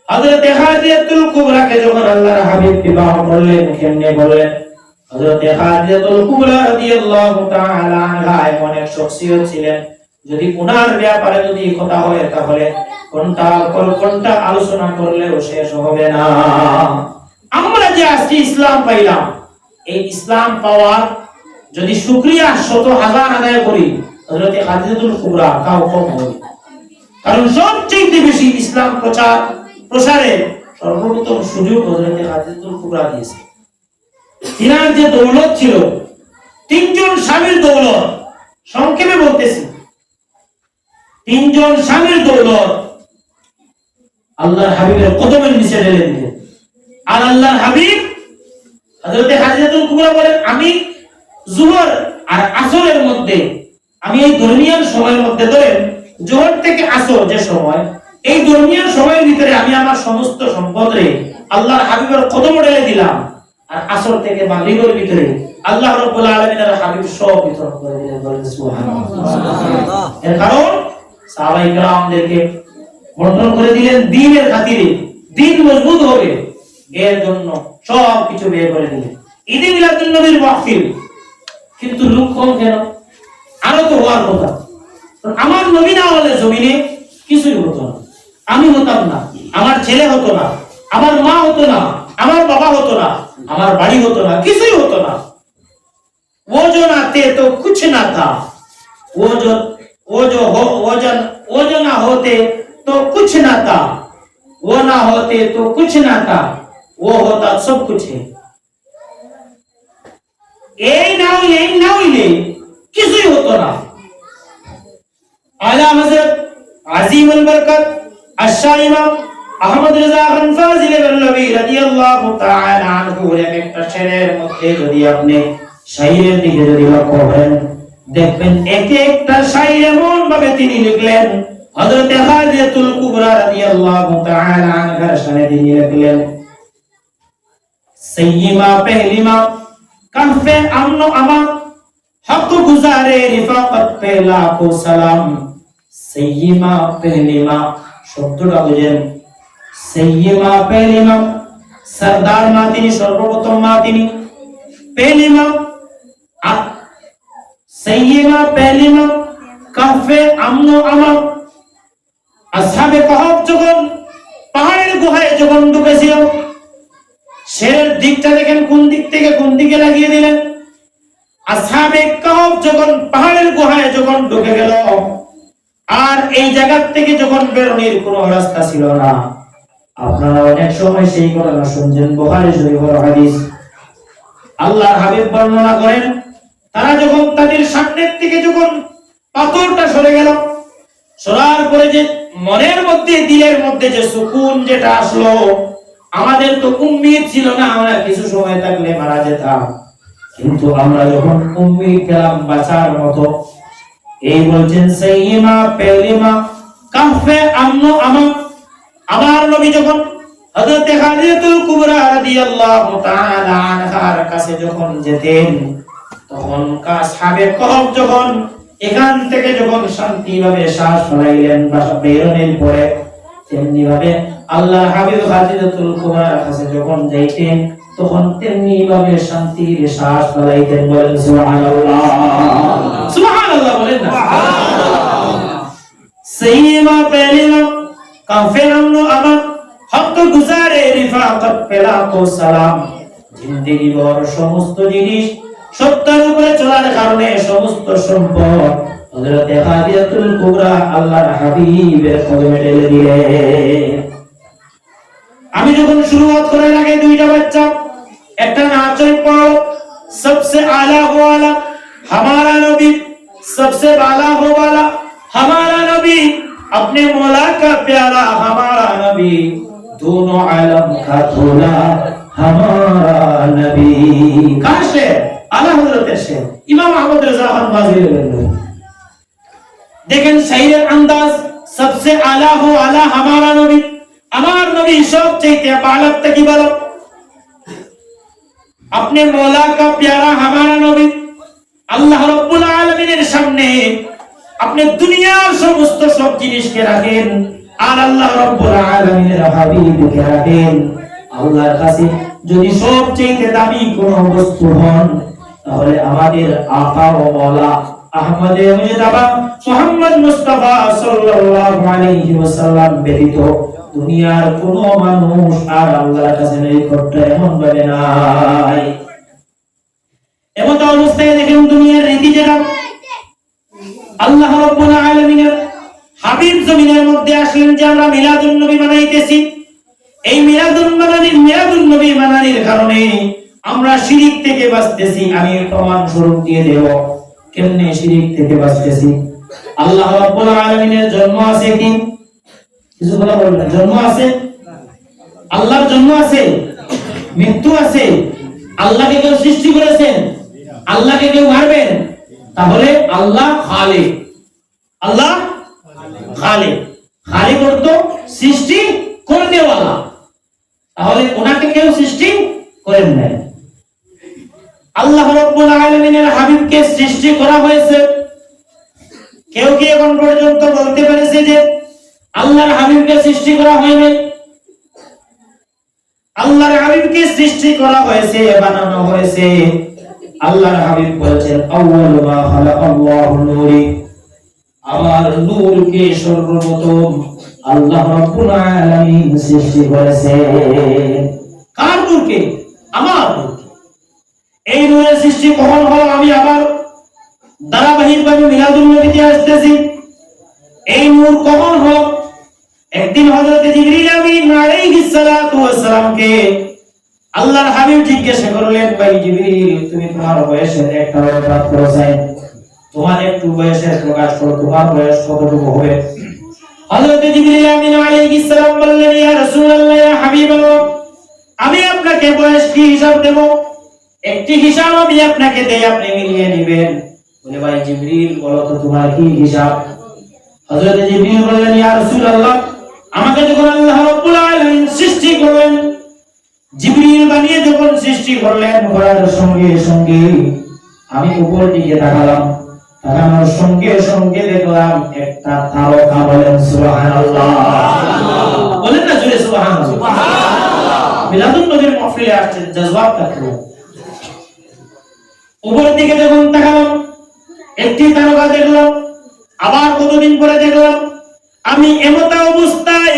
হযরত খাদিজাতুল কুবরাকে যখন আল্লাহর হাবিব বিবাহ করলেন কেমনে বলেন হযরত খাদিজাতুল কুবরা রাদিয়াল্লাহু তাআলা আনহা এমন এক শখসিয়ত ছিলেন যদি উনার ব্যাপারে যদি কথা হয় তাহলে কোনটা আলোচনা করলেও শেষ হবে না আমরা যে আজকে ইসলাম পাইলাম এই ইসলাম পাওয়ার যদি শুকরিয়া শত হাজার আদায় করি হযরত খাদিজাতুল কুবরা তাও কম হবে কারণ সবচেয়ে বেশি ইসলাম প্রসারে সর্বপ্রথম সুযোগ হযরত খাদিজাতুল কুবরা দিয়েছে তিনার যে দৌলত ছিল তিনজন স্বামীর দৌলত সংক্ষেপে বলতেছি তিনজন স্বামীর দৌলত আল্লাহর হাবিবের কদমের নিচে ঢেলে দিলেন আর আল্লাহর হাবিব হযরত খাদিজাতুল কুবরা বলেন আমি জোহর আর আসরের মধ্যে আমি এই দরমিয়ান সময়ের মধ্যে ধরেন জোহর থেকে আসর যে সময় এই দরমিয়ান সময়ের ভিতরে আমি আমার সমস্ত সম্পদরে আল্লাহর হাবিবের কদমে ঢেলে দিলাম আর আসর থেকে মাগরিবের ভিতরে আল্লাহ রাব্বুল আলামিনের হাবিব সব বিতরণ করে দিলেন বলেন সুবহানাল্লাহ এর কারণ সাহাবায়ে কেরামদেরকে বর্ণনা করে দিলেন দ্বীনের খাতিরে দ্বীন মজবুত হবে এর জন্য সব কিছু বের করে দিলেন ঈদে মিলাদুন নবীর মাহফিল কিন্তু লোক কম কেন আরো তো হওয়ার কথা আমার নবী না হলে জমিনে কিছুই হতো না আমি হতাম না আমার ছেলে হতো না আমার মা হতো না আমার বাবা হতো না আমার বাড়ি হতো না কিছুই হতো না वो जो ना थे तो कुछ ना था वो जो ना होते तो कुछ ना था वो ना होते तो कुछ ना था वो होता सब कुछ है এই না হইলে কিছুই হতো না আলা হযরত আজিমুল বরকত আশ-শাহ ইমাম আহমদ রেজা খান ফাজিল বেরলভী রাদিয়াল্লাহু তাআলা আনহু একটা শেরের মধ্যে যদি আপনি শায়রের দিকে যদি লক্ষ্য করেন দেখবেন এক একটা শায়র এমন ভাবে তিনি লিখলেন হযরত খাদিজাতুল কুবরা রাদিয়াল্লাহু তাআলা আনহার শানে তিনি লিখলেন सय्यिमा पहलीमा कहफे अमनो अमा हक गुजारे रिफाकत पे लाखों सलाम सय्यिमा पहलीमा শব্দটা বুঝেন सय्यिमा पहलीमा सरदार মা তিনি সর্বপ্রথম মা তিনি पहलीमा सय्यिमा पहलीमा कहफे अमनो अमा আসহাবে কহফ যখন পাহাড়ের গুহায় যখন ঢুকেছিল শেরের দিকটা দেখেন কোন দিক থেকে কোন দিকে লাগিয়ে দিলেন আসহাবে কহফ যখন পাহাড়ের গুহায় যখন ঢুকে গেল আর এই জায়গা থেকে যখন বেরোনোর কোনো রাস্তা ছিল না আপনারা অনেক সময় সেই ঘটনা শুনছেন বুখারী শরীফের হাদিস আল্লাহর হাবিব বর্ণনা করেন তারা যখন তাদের সামনের থেকে যখন পাথরটা সরে গেল সরার পরে যে মনের মধ্যে দিলের মধ্যে যে সুকুন যেটা আসলো আমাদের তো উম্মিদ ছিল না আমরা কিছু সময় থাকলে মারা যেতাম কিন্তু আমরা যখন উম্মিদ পেলাম বাঁচার মতো এই বলছেন সাইয়্যিমা পেলিমা কাফে আমনো আমার নবী যখন হযরত খাদিজাতুল কুবরা রাদিয়াল্লাহু তাআলা আনহার কাছে যখন যেতেন তখন আসহাবে কহফ যখন এখান থেকে যখন শান্তিভাবে শ্বাস ফেলাইলেন বা বেরোনোর পরে তেমনি ভাবে আল্লাহর হাবিব খাদিজাতুল কুবরার কাছে যখন যাইতেন তখন তেমনি ভাবে শান্তির শ্বাস ফেলাইতেন বলেন সুবহানাল্লাহ সুবহানাল্লাহ বলেন না সয়্যিমা পেলিমা কাফে আমনো আমা হক গুজারে রিফাকত পেলা কো সালাম জিন্দেগি ভর সমস্ত জিনিস সত্যের উপরে চলার কারণে সমস্ত সম্পদ হযরত খাদিজাতুল কুবরা আল্লাহর হাবিবের কদমে ঢেলে দিলেন আমি যখন শুরুয়াত করার আগে দুইটা বাচ্চা একটা নাচের পড়ো सबसे आला हो वाला हमारा नबी सबसे बाला हो वाला हमारा नबी अपने मौला का प्यारा हमारा नबी दोनों आलम का दूल्हा हमारा नबी कहां से आला हजरत से इमाम अहमद रजा खान फाजिल देखें शायरेर अंदाज सबसे आला हो आला हमारा नबी আমার নবী সব চাইতে বালক থেকে বালক अपने मौला का प्यारा हमारा नबी আল্লাহ রাব্বুল আলামিনের সামনে আপনি দুনিয়ার সমস্ত সব জিনিসকে রাখেন আর আল্লাহ রাব্বুল আলামিনের হাবিবকে রাখেন আল্লাহর কাছে যদি সব চাইতে দামি কোন বস্তু হন তাহলে আমাদের আকা ও মওলা আহমদে মুজতাবা মুহাম্মদ মুস্তাফা সাল্লাল্লাহু আলাইহি ওয়াসাল্লাম ব্যতীত দুনিয়ার কোন মানুষ আর আল্লাহর কাছে নৈকট্য এমন ভাবে নাই এমন অবস্থায় দেখেন দুনিয়ার রীতি যেটা আল্লাহ রাব্বুল আলামিনের হাবিব জমিনের মধ্যে আসলেন যে আমরা মিলাদুন নবী মানাইতেছি এই মিলাদুন নবী মানানির কারণে আমরা শিরক থেকে বাঁচতেছি আমি প্রমাণ স্বরূপ দিয়ে দেব কেমনে শিরক থেকে বাঁচতেছি আল্লাহ রাব্বুল আলামিনের জন্ম আছে কি কিছু কথা বলবেন জন্ম আছে আল্লাহর জন্ম আছে মৃত্যু আছে আল্লাহকে কেউ সৃষ্টি করেছেন আল্লাহকে কেউ মারবেন তাহলে আল্লাহ খালিক আল্লাহ খালিক খালিক অর্থ সৃষ্টি করনেওয়ালা তাহলে ওনাকে কেউ সৃষ্টি করেন নাই আল্লাহ রাব্বুল আলামিনের হাবিবকে সৃষ্টি করা হয়েছে কেউ কি এখন পর্যন্ত বলতে পেরেছে যে আল্লাহর হাবিবকে সৃষ্টি করা হয়নি আল্লাহর হাবিবকে সৃষ্টি করা হয়েছে বানানো হয়েছে আল্লাহর হাবিব বলেছেন আউয়ালু মা খালাকাল্লাহু নূরি আমার নূরকে সর্বপ্রথম আল্লাহ রাব্বুল আলামিন সৃষ্টি করেছেন কার নূরকে আমার নূরকে এই নূরের সৃষ্টি কখন হলো আমি আবার ধারাবাহিকভাবে মিলাদুন নবীতে আসতেছি এই নূর কখন হলো একদিন হযরত জিবরিল আমিন আলাইহিস সালাতু ওয়াস সালামকে আল্লাহর হাবিব জিজ্ঞাসা করলেন ভাই জিবরিল তুমি তোমার বয়সের একটা অনুপাত করো চাই তোমার একটু বয়সের প্রকাশ করো তোমার বয়স কতটুকু হবে হযরত জিবরিল আমিন আলাইহিস সালাম বললেন, ইয়া রাসূলুল্লাহ, ইয়া হাবিবাল্লাহ, আমি আপনাকে বয়স কি হিসাব দেব? একটি হিসাব আমি আপনাকে দেই, আপনি মিলিয়ে নেবেন। বলে, ভাই জিবরিল, বলো তো তোমার কি হিসাব? হযরত জিবরিল বললেন, ইয়া রাসূলুল্লাহ, আমাকে যখন আল্লাহ রাব্বুল আলামিন সৃষ্টি করলেন, জিবরিল বানিয়ে যখন সৃষ্টি করলেন, করার সঙ্গে সঙ্গে আমি উপর দিকে তাকালাম, তাকানোর সঙ্গে সঙ্গে দেখলাম একটা তারকা। বলেন সুবহানাল্লাহ, বলেন না জোরে সুবহানাল্লাহ। মিলাদুন নবীর মাহফিলে আসছেন, জজবাত থাকলো। উপর দিকে যখন তাকালাম, একটি তারকা দেখলাম। আবার কতদিন পরে দেখলাম, আমি এমত অবস্থায়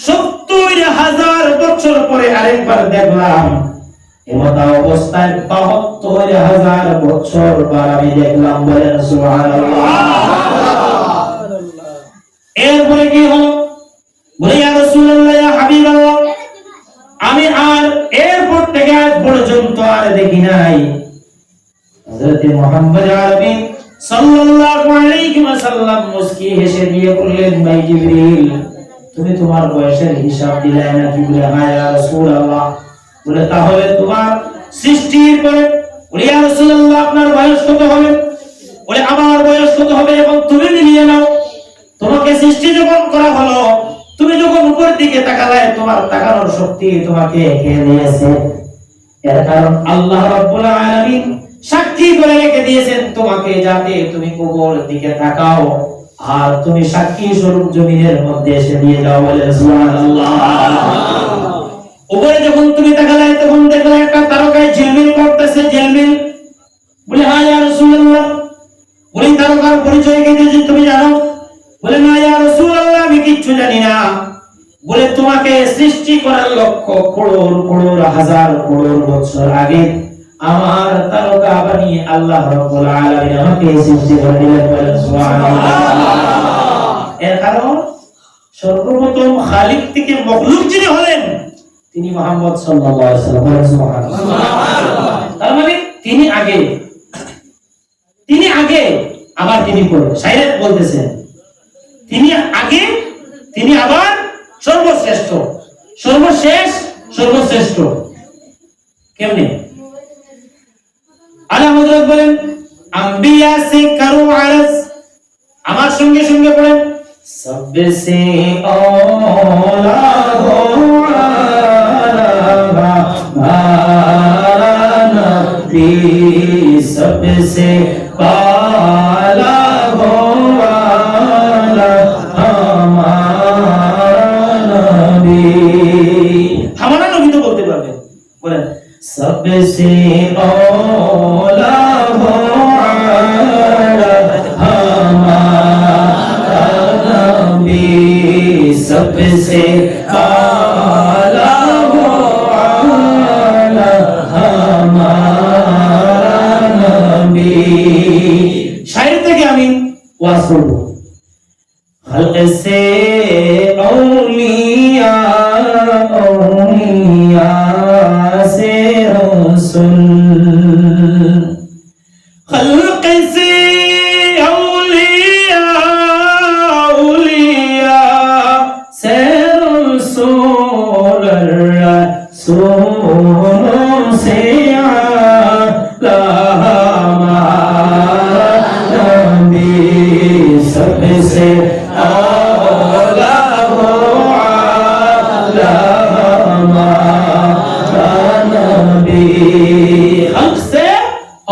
৭০,০০০ বছর পরে আরেকবার দেখলাম, এমত অবস্থায় ৭২,০০০ বছর পর আমি দেখলাম। বলেন সুবহানাল্লাহ। এরপরে কি হলো? বলে, ইয়া রাসূলুল্লাহ, ইয়া হাবিবাল্লাহ, আমি আর এরপর থেকে আজ পর্যন্ত আর দেখি নাই। হযরত মুহাম্মদ আরবি সাল্লাল্লাহু আলাইহি ওয়াসাল্লাম মুস্কি হেসে দিয়ে বললেন, ভাই জিবরিল, তুমি তোমার বয়সের হিসাব দিলে নাকি? বলে, হ্যাঁ ইয়া রাসূলুল্লাহ। বলে, তাহলে তোমার সৃষ্টির পরে? বলে, ইয়া রাসূলুল্লাহ, আপনার বয়স কত হবে? বলে, আমার বয়স কত হবে এবং তুমি মিলিয়ে নাও। তোমাকে সৃষ্টি যখন করা হলো, তুমি যখন উপরের দিকে তাকালে, তোমার তাকানোর শক্তি তোমাকে খেয়ে নিয়েছে। এর কারণ আল্লাহ রাব্বুল আলামিন সাক্ষী করে রেখে দিয়েছেন তোমাকে, যাতে তুমি কবরের দিকে তাকাও আর তুমি সাক্ষী স্বরূপ জমিনের মধ্যে এসে দিয়ে যাও। বলে সুবহানাল্লাহ। উপরে যখন তুমি তাকালে, তখন দেখলে একটা তারকায় ঝিলমিল করতেছে, ঝিলমিল। বলে, হ্যাঁ ইয়া রাসূলুল্লাহ। বলে, তারকার পরিচয় কি তুমি জানো? বলে, না ইয়া রাসূলুল্লাহ, আমি কিচ্ছু জানি না। বলে, তোমাকে সৃষ্টি করার লক্ষ করোড় করোড় হাজার করোড় বছর আগে আমার তারকা বানিয়ে আল্লাহ রাব্বুল আলামিন আমাকে সৃষ্টি করে দিলেন। বলেন সুবহানাল্লাহ। এর কারণ সর্বপ্রথম খালিক থেকে মখলুক যিনি হলেন, তিনি মুহাম্মদ সাল্লাল্লাহু আলাইহি ওয়াসাল্লাম। বলেন সুবহানাল্লাহ। তার মানে তিনি আগে আবার তিনি পরে। শায়র বলতেছেন, তিনি আগে, তিনি আবার সর্বশ্রেষ্ঠ, সর্বশেষ, সর্বশ্রেষ্ঠ। কেমনে? আলা হযরত বলেন, আম্বিয়া সে করু আরজ। আমার সঙ্গে সঙ্গে পড়েন, সবসে আলা হো আলা নবী, সবসে আলা হো আলা हमारा नबी तो बोलते पारबेन। बोलें, सबसे औला हो आला हमारा नबी, सबसे आला हो आला हमारा नबी। शायर থেকে আমি ওয়াজ করব। खल्क़ से औलिया, औलिया से रसूल, खल्क़ से औलिया, औलिया से रसूल, रसूलों से आला हमारा नबी, सबसे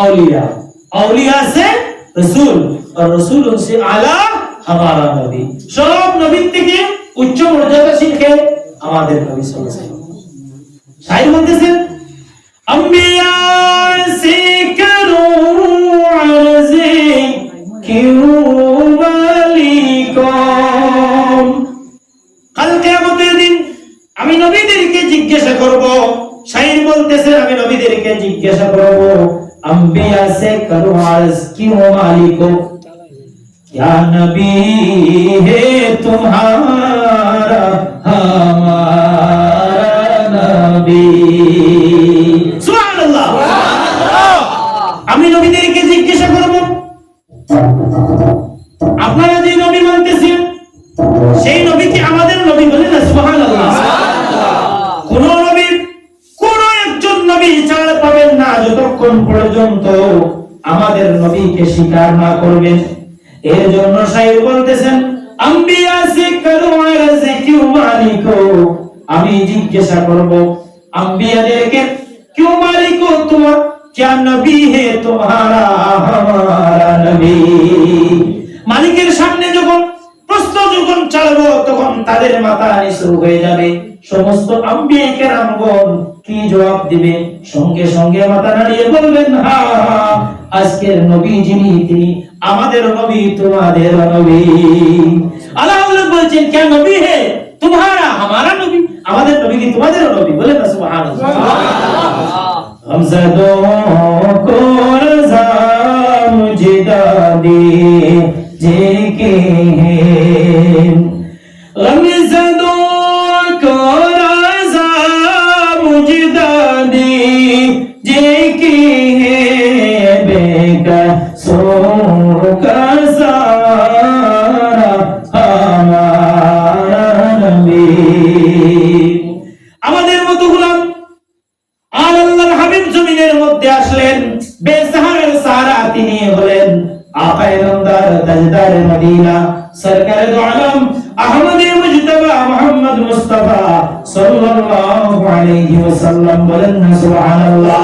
औलिया, औलिया से रसूल और रसूल से आला हमारा नबी। सब नबी থেকে উচ্চ মর্যাদা শিখে আমাদের নবী সাল্লাল্লাহু আলাইহি ওয়াসাল্লাম। শায়র বলতেছেন, আম্বিয়া সে করো আরজে কিউ মালিকুম। কাল কিয়ামতের দিন আমি নবীদেরকে জিজ্ঞাসা করব। শায়র বলতেছে, আমি নবীদেরকে জিজ্ঞাসা করব, अंबिया से करो अर्ज क्यों मालिको, क्या नबी है तुम्हारा हमारा नबी। सुभान अल्लाह। আমি নবীদেরকে জিজ্ঞাসা করব, আপনারা যে নবী মানতেছেন, পর্যন্ত আমাদের নবীকে স্বীকার না করবেন। এর জন্য শাইখ বলতেছেন, আম্বিয়া সে করো আরজে কিউ মালিকো, আমি জিজ্ঞাসা করব আম্বিয়াদেরকে, क्यों मालिको तुम, क्या नबी है तुम्हारा हमारा नबी। মালিকের সামনে যখন প্রশ্ন যখন চালাবো তখন তাদের মাথা নিচু হয়ে যাবে। সমস্ত আম্বিয়া কেরামগণ কি জবাব দিবে? সঙ্গে সঙ্গে মাথা নাড়িয়ে বলবেন, হ্যাঁ, আজকের নবী যিনি তিনি আমাদের নবী, তোমাদের নবী। আল্লাহ বলছেন, क्या नबी है तुम्हारा हमारा नबी, আমাদের নবী কি তোমাদের নবী? বলেন না সুবহানাল্লাহ। हमज़दों को रज़ा मुझे दादी जेके हैं, हमज़दों को रज़ा मुझे दादी जेके हैं, बेकसूर का सारा हमारा नबी। আমাদের মতো গোলাম আর আল্লাহর হাবিব জমিনের মধ্যে আসলেন, বেসাহারের সাহারা তিনি হলেন আকায়ে নামদার তাজদার মদিনা সরকারে দো আলম আহমদে মুজতবা মুহাম্মদ মুস্তাফা সাল্লাল্লাহু আলাইহি ওয়াসাল্লাম। বলেন না সুবহানাল্লাহ।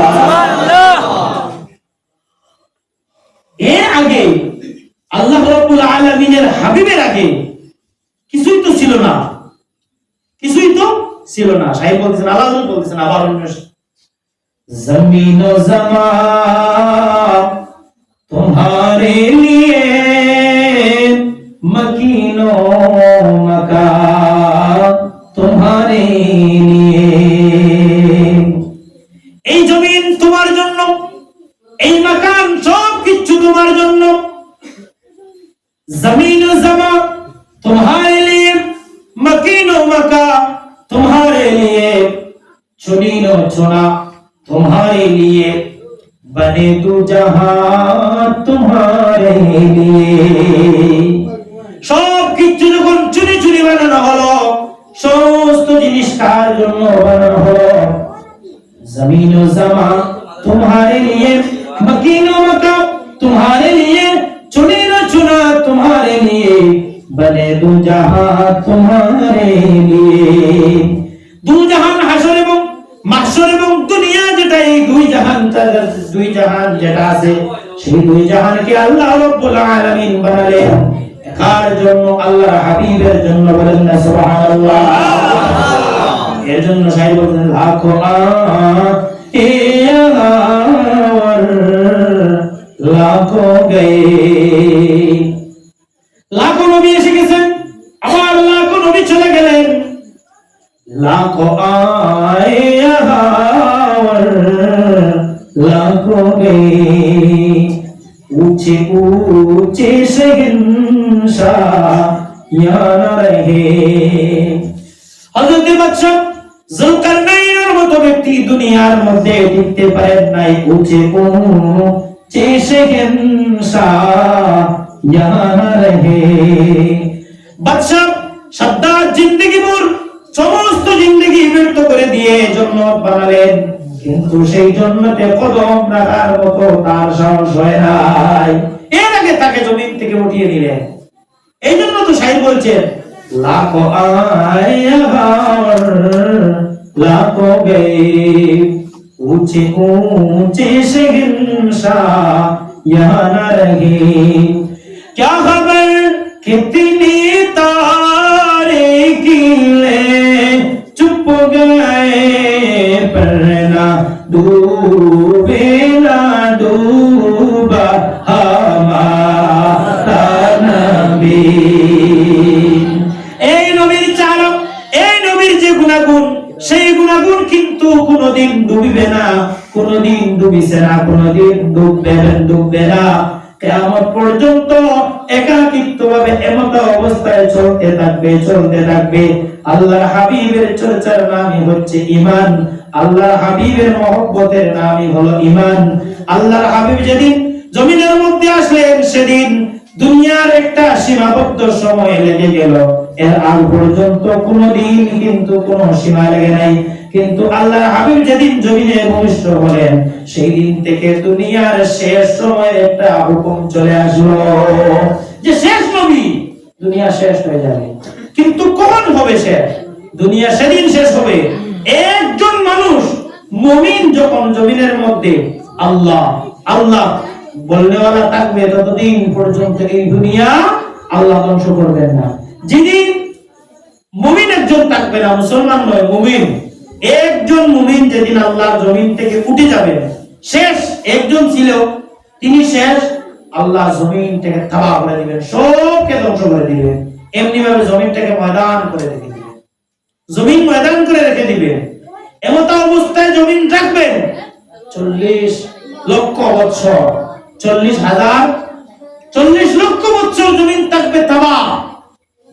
এর আগে আল্লাহ রাব্বুল আলামিনের হাবিবের আগে কিছুই তো ছিল না, কিছুই তো ছিল না। সাহেব বলতেছেন, আল্লাহ বলতেছেন আবার जमीन व ज़मान तुम्हारे लिए, मकीनो मकान तुम्हारे लिए। এই জমিন তোমার জন্য, এই মাকান সব কিছু তোমার জন্য। जमीन व ज़मान तुम्हारे लिए, मकीनो मकान तुम्हारे लिए, चुनी नो चुना तुम्हारे लिए, बने तू जहां तुम्हारे लिए। সব কিছু যখন চুরি চুরি বানানো হলো, সমস্ত জিনিস কার জন্য বানানো হলো? जमीन व ज़मान तुम्हारे लिए, मकीन व मकान तुम्हारे लिए, चुनी न चुना तुम्हारे लिए, बने तू जहां तुम्हारे लिए। दू जहान হাসর এবং মাহশর এবং দুনিয়া, যেটা এই দুই জাহান যেটা আছে, সেই দুই জাহানকে আল্লাহ রাব্বুল আলামিন বানালেন কার জন্য? আল্লাহর হাবিবের জন্য। বলেন না সুবহানাল্লাহ। এর জন্য সাহেব বলেন, লাখো এ লাখো গে, লাখো নবী এসে গেছেন, আবার লাখো নবী চলে গেলেন। लाखों आए और लाखों गए, ऊंचे ऊंचे शहंशाह यहाँ न रहे। हज़रत बादशाह जुल्करनैনের মতো ব্যক্তি দুনিয়ার মধ্যে টিকতে পারেন নাই। ऊंचे ऊंचे शहंशाह यहाँ न रहे। বাদশাহ সাদ্দাত জিন্দেগি ভর সমস্ত জিন্দেগি ব্যর্থ করে দিয়ে জন্নত বানালেন, কিন্তু সেই জন্নতে কদম রাখার মতো তার সাহস হয় নাই। এর আগে তাকে জমিন থেকে উঠিয়ে দিলেন। এই জন্য তো শাইর বলছেন, লাখো আয়া লাখো গে, ऊंचे ऊंचे शहंशाह यहाँ न रहे। क्या खबर कितनी तारे किले चुप गए, पर ना डूबे ना डूबा हमारा नबी। এই নবীর চালক, এই নবীর যে গুণাগুণ, সেই গুণাগুণ কিন্তু কোনোদিন ডুবিবে না, কোনোদিন ডুবিছে না, কোনোদিন ডুববে না। কিয়ামত পর্যন্ত একাকিত্বভাবে এমত অবস্থায় চলতে থাকবে। আল্লাহর হাবিবের চর্চার নামই হচ্ছে ঈমান, আল্লাহর হাবিবের মহব্বতের নামই হলো ঈমান। আল্লাহর হাবিব যেদিন জমিনের মধ্যে আসলেন, সেদিন দুনিয়ার একটা সীমাবদ্ধ সময় লেগে গেল। এর আগ পর্যন্ত কোনোদিন কিন্তু কোনো সীমা লেগে নাই। কিন্তু আল্লাহর হাবিব যেদিন জমিনে ভূমিষ্ঠ হলেন সেই দিন থেকে দুনিয়ার শেষ সময় একটা হুকুম চলে আসলো যে শেষ নবী, দুনিয়া শেষ হয়ে যাবে। কিন্তু কখন হবে শেষ? দুনিয়া সেদিন শেষ হবে একজন মানুষ মুমিন যখন জমিনের মধ্যে আল্লাহ আল্লাহ বলনেওয়ালা থাকবে, ততদিন পর্যন্ত এই দুনিয়া আল্লাহ ধ্বংস করবেন না। যেদিন মুমিন একজন থাকবে না, মুসলমান নয়, মুমিন একজন মুমিন যেদিন আল্লাহর জমিন থেকে উঠে যাবেন, শেষ একজন ছিল, তিনি শেষ, আল্লাহ জমিন থেকে তাবাহ করে দিবেন, সবকে ধ্বংস করে দিবেন। এমনি ভাবে জমিনটাকে ময়দান করে রেখে দিবেন, জমিন ময়দান করে রেখে দিবেন। এমত অবস্থায় জমিন রাখবেন 40 লক্ষ বছর, 40 লক্ষ বছর জমিন থাকবে তাবাহ।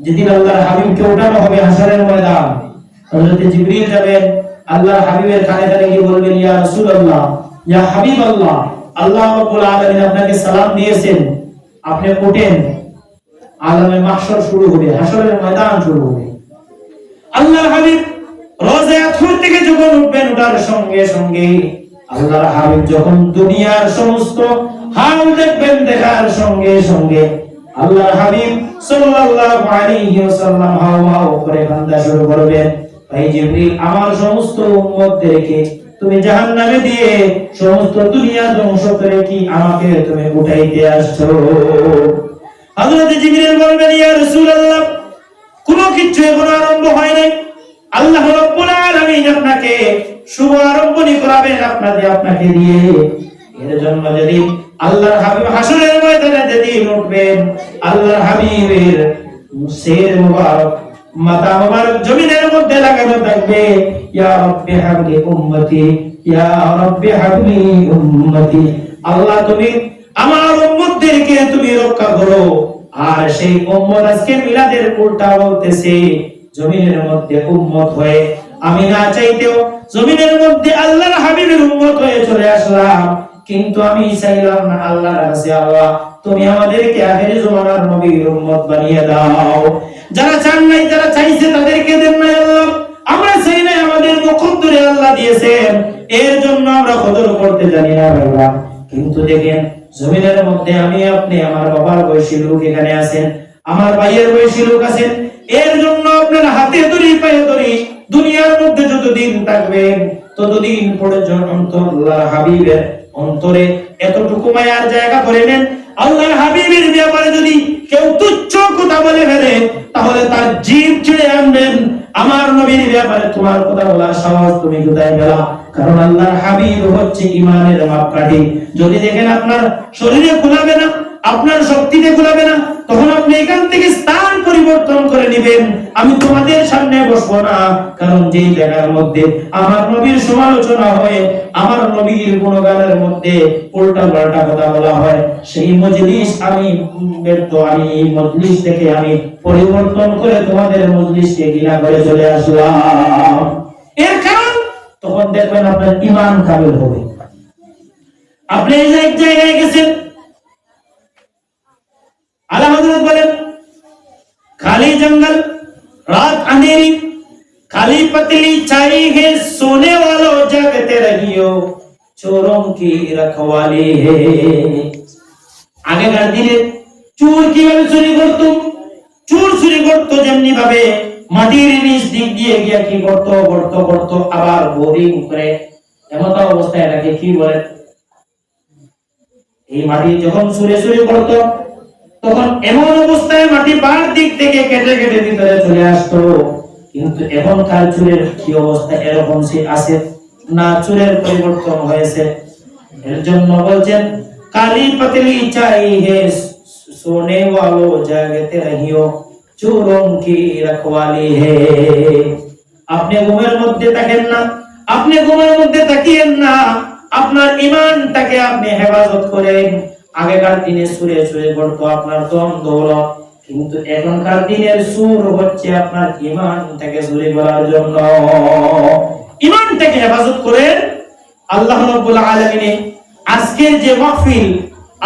যেদিন আল্লাহর হাবিবকে উঠানো হবে হাশরের ময়দান, হযরত জিবরিল যাবেন আল্লাহর হাবিবের কানে কানে গিয়ে বলবেন, ইয়া রাসূলুল্লাহ, ইয়া হাবিবাল্লাহ, আল্লাহ রাব্বুল আলামিন আপনাকে সালাম দিয়েছেন, আপনি ওঠেন। আলামে মাহশর শুরু হবে, হাশরের ময়দান শুরু হবে। আল্লাহর হাবিব রোজা আথুর থেকে যখন উঠবেন, ওঠার সঙ্গে সঙ্গে আল্লাহর হাবিব যখন দুনিয়ার সমস্ত হাল দেখবেন, দেখার সঙ্গে সঙ্গে আল্লাহর হাবিব সাল্লাল্লাহু আলাইহি ওয়াসাল্লাম হাওয়া করে কান্দা শুরু করবেন, ভাই জিবরিল, আমার সমস্ত উম্মতদেরকে তুমি জাহান্নামে দিয়ে সমস্ত দুনিয়া ধ্বংস করে কি আমাকে তুমি উঠাইতে আসছো? হযরত জিবরিল বলবেন, ইয়া রাসূলুল্লাহ, কোনো কিছু এখনো আরম্ভ হয় নাই, আল্লাহ রাব্বুল আলামিন আপনাকে শুভ আরম্ভনী করাবেন আপনাকে দিয়ে। এর জন্য যেদিন আল্লাহর হাবিব হাশরের ময়দানে যেদিন উঠবেন, আল্লাহর হাবিবের সির মুবারক, মাথা মুবারক জমিনের মধ্যে লাগানো থাকবে, ইয়া রাব্বি হাবলি উম্মতি, ইয়া রাব্বি হাবলি উম্মতি, আল্লাহ তুমি আমার উম্মতদেরকে তুমি রক্ষা করো। আর সেই উম্মত আজকে মিলাদের উল্টা বলতেছে, জমিনের মধ্যে উম্মত হয়ে আমি না চাইতেও জমিনের মধ্যে আল্লাহর হাবিবের উম্মত হয়ে চলে আসলাম, কিন্তু আমি চাইলাম না, আল্লাহর কাছে আল্লাহ তুমি আমাদেরকে আখেরি জামানার নবীর উম্মত বানিয়ে দাও। যারা চান নাই, যারা চাইছে তাদেরকে দেন না আল্লাহ, আমরা চাই না, আমাদের মুকদ্দরে আল্লাহ দিয়েছেন, এর জন্য আমরা কদর করতে জানি না ভাইরা। কিন্তু দেখেন জমিনের মধ্যে আমি আপনি, আমার বাবার বয়সী লোক এখানে আছেন, আমার ভাইয়ের বয়সী লোক আছেন, এর জন্য আপনার হাতে ধরি পায়ে ধরি দুনিয়ার মধ্যে যতদিন থাকবেন ততদিন পর্যন্ত আল্লাহর হাবিবের অন্তরে এতটুকু মায়ার জায়গা করে নেন। আল্লাহর হাবিবের ব্যাপারে যদি কেউ তুচ্ছ কথা বলে ফেলে, তাহলে তার জিভ ছিঁড়ে আনবেন, আমার নবীর ব্যাপারে তোমার কথা বলার সাহস তুমি কোথায় পেলা? কারণ আল্লাহর হাবিব হচ্ছে ঈমানের মাপকাঠি। যদি দেখেন আপনার শরীরে কুলাবে না, আপনার শক্তিতে কুলাবে না, তখন আপনি এখান থেকে স্থান পরিবর্তন করে নেবেন। আমি তোমাদের সামনে বসবো না, কারণ যেই জায়গার মধ্যে আমার নবীর সমালোচনা হয়, আমার নবীর গুণগানের মধ্যে উল্টা পাল্টা কথা বলা হয়, সেই মজলিস আমি ব্যর্থ, আমি এই মজলিস থেকে আমি পরিবর্তন করে তোমাদের মজলিসকে ঘৃণা করে চলে আসলাম। এর কারণ তখন দেখবেন আপনার ঈমান কামিল হবে। আপনি এক জায়গায় গেছেন, आला हजरत बोले खाली जंगल रात अंधेरी, खाली पतली छाई है, सोने वालों जागते रहियो, चोरों की रखवाली है। আগেকার দিনে চোর কিভাবে চুরি করতো? চোর চুরি করতো যেমনি ভাবে মাটির নিচ দিক দিয়ে গিয়া কি করতো, গর্ত করতো, আবার বোরিং করে, এমন অবস্থায় এটাকে কি বলে? এই মাটি যখন চুরি করতো তখন এমন অবস্থায় মাটি বার দিক থেকে কেটে কেটে ভিতরে চলে আসতো। কিন্তু এখনকার চুরের কি অবস্থা? এরকম আছে না, চুরের পরিবর্তন হয়েছে। এর জন্য বলছেন কালি পতলি চাই হে, সোনে वालो জাগতে রহিও, চোরোं की रखवाली है। আপনি ঘুমের মধ্যে থাকেন না, আপনি ঘুমের মধ্যে তাকিয়েন না, আপনার ঈমানটাকে আপনি হেফাজত করেন। আগেকার দিনে সুরে সুরে করতো আপনার ধন দৌলত, কিন্তু এখনকার দিনের সুর হচ্ছে আপনার ঈমানটাকে চুরি করার জন্য। ঈমানটাকে হেফাজত করেন। আল্লাহ রাব্বুল আলামিন আজকের যে মাহফিল,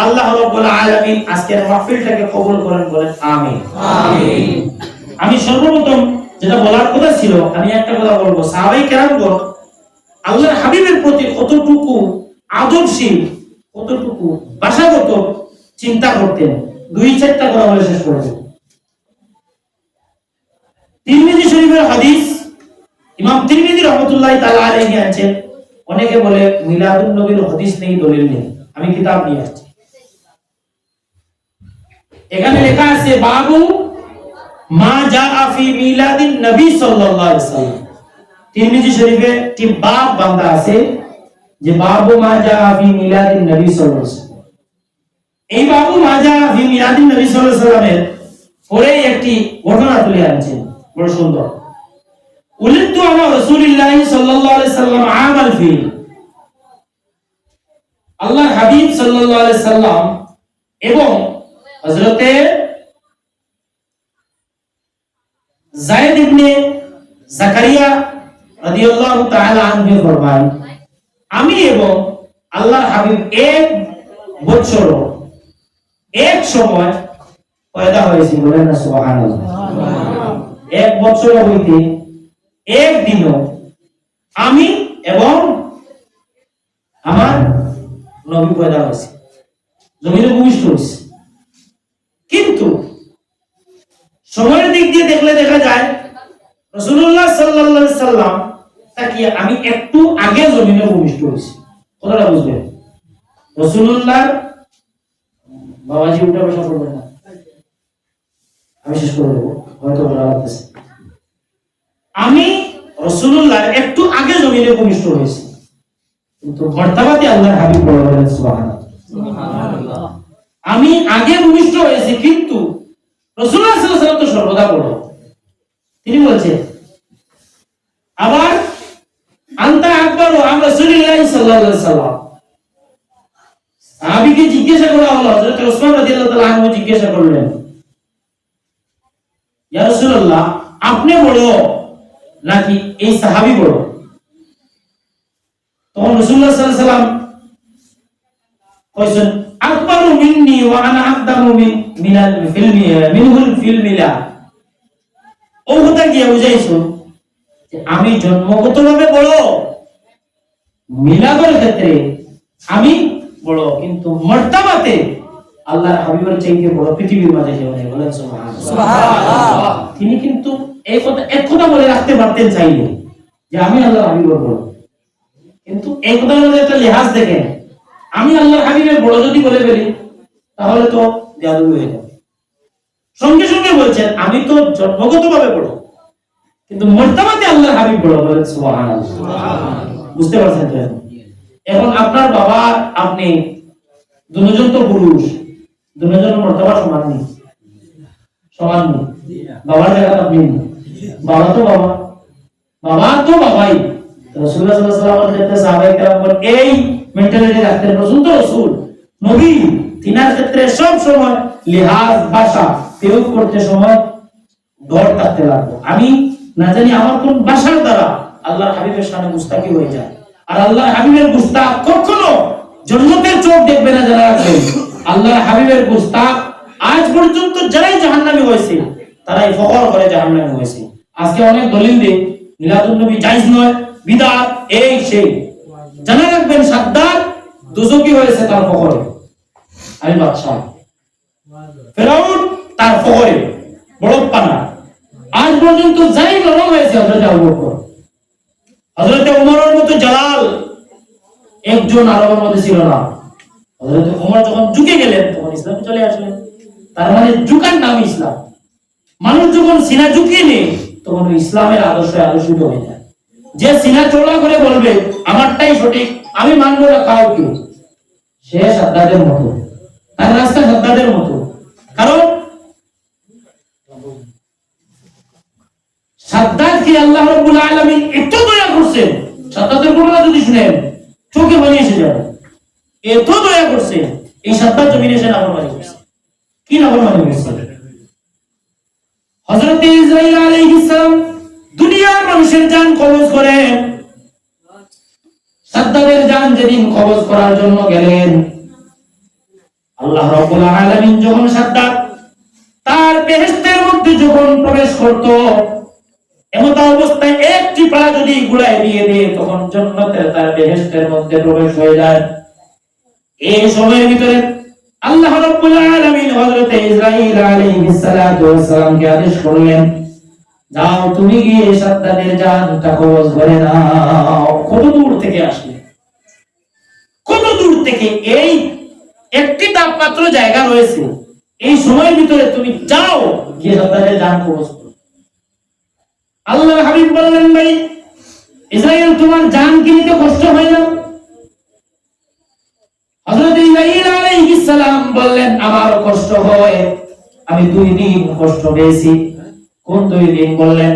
আল্লাহ রাব্বুল আলামিন আজকের মাহফিলটাকে কবুল করেন, বলেন আমিন। আমিন। আমি সর্বপ্রথম যেটা বলার কথা ছিল, আমি একটা কথা বলবো, সাহাবায়ে কেরামগণ আল্লাহর হাবিবের প্রতি কতটুকু আদর্শীল, কতটুকু ভাষাগত চিন্তা করতেন, 2-4টা কথা বলে শেষ করে দেব। তিরমিজি শরীফের হাদিস, ইমাম তিরমিজি রাহমাতুল্লাহি তাআলা আলাইহি আছেন, অনেকে বলে মিলাদুন নবীর হাদিস নেই, দলিল নেই। আমি কিতাব নিয়ে আসছি, এখানে লেখা আছে বাবু মা জাআ ফি মিলাদিন নবী সাল্লাল্লাহু আলাইহি ওয়াসাল্লাম। তিরমিজি শরীফে একটি বাব বাঁধা আছে যে বাবু মা জাআ ফি মিলাদিন নবী সাল্লাল্লাহু আলাইহি ওয়াসাল্লাম। এই বাবু মা জাআ ফি মিলাদিন নবী সাল্লাল্লাহু আলাইহি ওয়াসাল্লামের পরে একটি ঘটনা তুলে আনছেন, বড় সুন্দর। উলিদতু আলা রাসূলিল্লাহি সাল্লাল্লাহু আলাইহি ওয়াসাল্লাম আমাল ফিল। আল্লাহর হাবিব সাল্লাল্লাহু আলাইহি ওয়াসাল্লাম এবং হযরতে যায়েদ ইবনে জাকারিয়া রাদিয়াল্লাহু তাআলা আনহু ফরমান, আমি এবং আল্লাহর হাবিব এক বছর এক সময় পয়দা হয়েছি। বলেন না সুবহানাল্লাহ। এক বছর হইতে এক দিনও আমি এবং আমার নবী পয়দা হয়েছে, জমিনে ভূমিষ্ঠ হয়েছে। কিন্তু সময়ের দিক দিয়ে দেখলে দেখা যায় রাসূলুল্লাহ সাল্লাল্লাহু আলাইহি সাল্লাম তাকে আমি একটু আগে জমিনে ভূমিষ্ঠ হয়েছি। কথাটা বুঝবেন? রাসূলুল্লাহ বাবাজি উঠে বসা করবেন না, আমি শেষ করে দেবো, হয়তো বলা লাগতেছে। আমি রাসূলুল্লাহ একটু আগে জমিনে ভূমিষ্ঠ হয়েছি, কিন্তু মর্তাবাতে আল্লাহর হাবিব বলেন সুবহানাল্লাহ। আমি আগে ভূমিষ্ঠ হয়েছি, কিন্তু রাসূলুল্লাহ সাল্লাল্লাহু আলাইহি ওয়াসাল্লাম তো সর্বদা বড়। তিনি বলছেন আবার আনতা আকবারু আন রাসূলিল্লাহ সাল্লাল্লাহু আলাইহি ওয়াসাল্লাম। সাহাবীকে জিজ্ঞাসা করা হলো, হযরত ওসমান রাদিয়াল্লাহু তাআলা আনহু জিজ্ঞাসা করলেন, ইয়া রাসূলুল্লাহ, আপনি বড় নাকি এই সাহাবী বড়? তখন রাসূলুল্লাহ সাল্লাল্লাহু আলাইহি ওয়াসাল্লাম কইছেন আকবারু মিন্নি ওয়া আনা আকদামু মিনাল ফিলমি মিনহুল ফিলমিলা। ও কথা কি বুঝাইছো যে আমি জন্মগতভাবে বড়, মিলাদের ক্ষেত্রে আমি বড়, কিন্তু মর্তাবাতে আল্লাহর হাবিবের চাইতে বড় পৃথিবীর মাঝে কেউ নেই। বলেন সুবহানাল্লাহ। তিনি কিন্তু এই কথা এক কথা বলে রাখতে পারতেন চাইলে যে আমি আল্লাহর হাবিবের বড়, কিন্তু এই কথার মধ্যে একটা লিহাজ দেখেন, আমি আল্লাহর হাবিবের বড় যদি বলে ফেলি তাহলে তো জাদু হয়ে যাবে। সঙ্গে সঙ্গে বলছেন আমি তো জন্মগতভাবে বড়, কিন্তু মর্তাবাতে আল্লাহর হাবিব বড়। বলেন সুবহানাল্লাহ। বুঝতে পারছেন তো? এখন আপনার বাবা আপনি দুজন তো পুরুষ, দুজনের মর্তবা সমান নেই, সমান নেই। বাবার জায়গা আপনি, বাবা তো বাবা, বাবা তো বাবাই। রাসূলুল্লাহ সাল্লাল্লাহু আলাইহি ওয়াসাল্লামের ক্ষেত্রে সাহাবায়ে কেরাম এই মেন্টালিটি রাখতেন। রাসূল তো রাসূল, নবী, তিনার ক্ষেত্রে সব সময় লিহাজ ভাষা প্রয়োগ করতে সময় ডর থাকতে লাগবে। আমি না জানি আমার কোন ভাষার দ্বারা আল্লাহর হাবিবের সামনে গুস্তাখি হয়ে যায়। আর আল্লাহর হাবিবের গুস্তাখ কখনো জান্নাতের চোখ দেখবে না। যারা রাখবেন আল্লাহর হাবিবের গুস্তাখ আজ পর্যন্ত যারাই জাহান্নামী হয়েছে তারাই ফখর করে জাহান্নামী হয়েছে। আজকে অনেক দলিল দিয়ে মিলাদুন নবী জায়েজ নয়, বিদআত, এই সেই। জানা রাখবেন সাদ্দাত দোজখী হয়েছে তার ফখরে, আমি বাদশাহ। ফেরাউন তার ফখরে বড়প্পানা। আজ পর্যন্ত যাই নরম হয়েছে হযরত আবু বকর, হযরত ওমরের মতো জালাল একজন আরবের মধ্যে ছিল না। হযরত ওমর যখন ঝুঁকে গেলেন তখন ইসলাম চলে আসলেন। তার মানে ঝুঁকার নাম ইসলাম। মানুষ যখন সিনা ঝুঁকিয়ে নেয় তখন ইসলামের আদর্শে আদর্শিত হয়ে যায়। যে সিনা চওড়া করে বলবে আমারটাই সঠিক, আমি মানবো না কাউকে, সে সাদ্দাদের মতো, তার রাস্তা সাদ্দাদের মতো। কারণ সাদ্দাদকে আল্লাহ রাব্বুল আলামিন এত দয়া করছেন, সাদ্দাদের ঘটনা যদি শুনেন চোখে পানি এসে যাবে। এত দয়া করছেন, এই সাদ্দাদ জমিনে এসে নাফরমানি করছে। কি নাফরমানি করছে? হযরত ইসরাঈল আলাইহিস সালাম দুনিয়ার মানুষের জান কবজ করেন। সাদ্দাদের জান যেদিন কবজ করার জন্য গেলেন, আল্লাহ রাব্বুল আলামিন যখন সাদ্দাদ তার বেহেশতের মধ্যে যখন প্রবেশ করত, এমত অবস্থায় একটি পা যদি ঘুরায় দিয়ে দিয়ে তখন জান্নাতের তার বেহেশতের মধ্যে প্রবেশ হয়ে যায়। এই সময়ের ভিতরে আল্লাহ রাব্বুল আলামিন হযরত ইসরাঈল আলাইহিস সালাতু ওয়াস সালামকে আদেশ করলেন, যাও তুমি গিয়ে সাদ্দাদের জানটা কবজ করে নাও। কত দূর থেকে আসলে, কত দূর থেকে, এই একটি তাপমাত্র জায়গা রয়েছে, এই সময়ের ভিতরে তুমি যাও গিয়ে সাদ্দাদের জান কবজ করো। আল্লাহর হাবিব বললেন, ভাই ইসরাঈল তোমার জান কি নিতে কষ্ট হয় না? হযরত ইসরাঈল আলাইহিস সালাম বললেন, আমার কষ্ট হয়, আমি 2 দিন কষ্ট পেয়েছি। কোন 2 দিন? বললেন,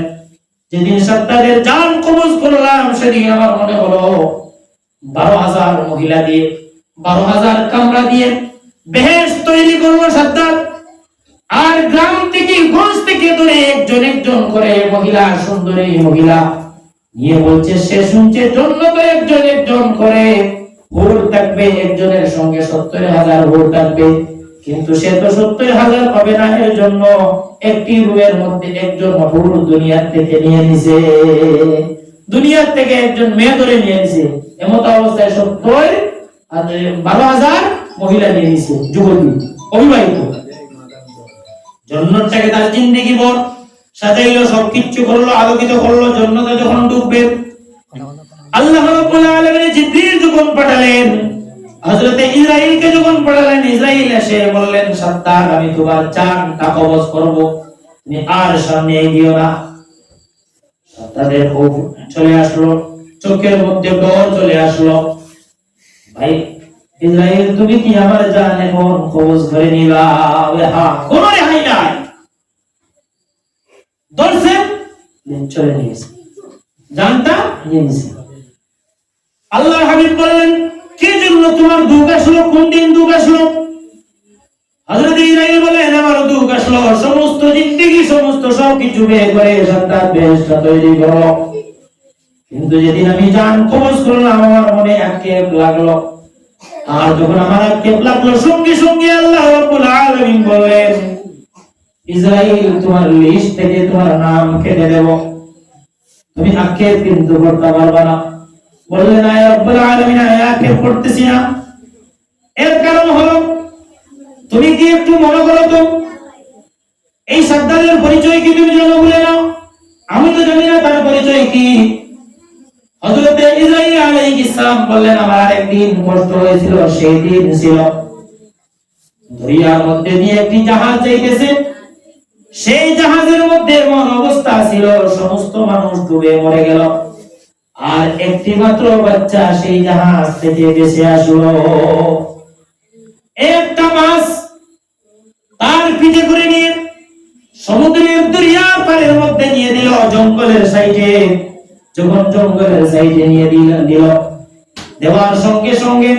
যেদিন সাদ্দাদের জান কবজ করলাম সেদিন আমার মনে হলো 12,000 মহিলা দিয়ে, 12,000 কামরা দিয়ে বেহেশত তৈরি করলো সাদ্দাদ। আর গ্রাম থেকে গঞ্জ থেকে ধরে একজন একজন করে মহিলা, সুন্দরী মহিলা নিয়ে বলছে, সে শুনছে জান্নাতে একজন একজন করে হুর থাকবে, একজনের সঙ্গে 70,000 হুর থাকবে, কিন্তু সে তো 70,000 পাবে না। এর জন্য একটি রুমের মধ্যে একজন হুর দুনিয়া থেকে নিয়ে নিছে, দুনিয়া থেকে একজন মেয়ে ধরে নিয়ে নিছে। এমত অবস্থায় 12,000 মহিলা নিয়ে নিছে, যুবতী অবিবাহিত। জান্নাতটাকে তার জিন্দেগি ভর সাজাইলো, সবকিছু করলো, আলোকিত করলো। জান্নাতে যখন ঢুকবে আল্লাহ রাব্বুল আলামিন জিবরিল যখন পাঠালেন, হযরত ইসরাঈলকে যখন পাঠালেন, ইসরাঈল এসে বললেন, সাদ্দাদ আমি তোমার জানটা কবজ করব, তুমি আর সামনে এগিয়েও না। সাদ্দাদের খুব চলে আসলো, চোখের মধ্যে ডর চলে আসলো। ভাই ইসরাঈল তুমি কি আমার জান এখন কবজ করে নিবা? হ্যাঁ, কোনো রেহাই নাই। ধরছে, চলে নিয়েছে, জানটা নিয়ে নিয়েছে। আল্লাহর হাবিব বললেন, কি জন্য তোমার দুঃখ আসলো? কোন দিন দুঃখ আসলো? হযরত ইসরাঈল বলেন, আমার দুঃখ আসলো সমস্ত জিন্দেগি, সমস্ত সবকিছু বের করে সাদ্দাদ বেহেশত তৈরি করলো, কিন্তু যেদিন আমি জান কবজ করলাম আমার মনে আক্ষেপ লাগলো। আর যখন আমার আক্ষেপ লাগলো, সঙ্গে সঙ্গে আল্লাহ রাব্বুল আলামিন বললেন, ইসরাঈল তোমার লিস্ট থেকে তোমার নাম কেটে দেব, তুমি আক্ষেপ কিন্তু করতে পারবে না। বললেন, আয় রব্বুল আলামিন, আক্ষেপ করতেছি না। এর কারণ হলো, তুমি কি একটু মনে করো তো, এই সাদ্দাদের পরিচয় কি তুমি জানো? বলে নাও, আমি তো জানি না তার পরিচয় কি। হযরত ইসরাঈল আলাইহিস সালাম বললেন, আমার একদিন কষ্ট হয়েছিল, সেই দিন ছিল দরিয়ার মধ্যে দিয়ে একটি জাহাজ যাইতেছে, সেই জাহাজের মধ্যে এমন অবস্থা ছিল সমস্ত মানুষ ডুবে মরে গেল, আর একটি মাত্র বাচ্চা সেই জাহাজ থেকে ভেসে আসলো। একটা মাছ তার পিঠে করে নিয়ে সমুদ্রের দরিয়ার পাড়ের মধ্যে নিয়ে দিল, জঙ্গলের সাইডে। যখন জঙ্গলের সাইডে নিয়ে দিল, দেওয়ার সঙ্গে সঙ্গে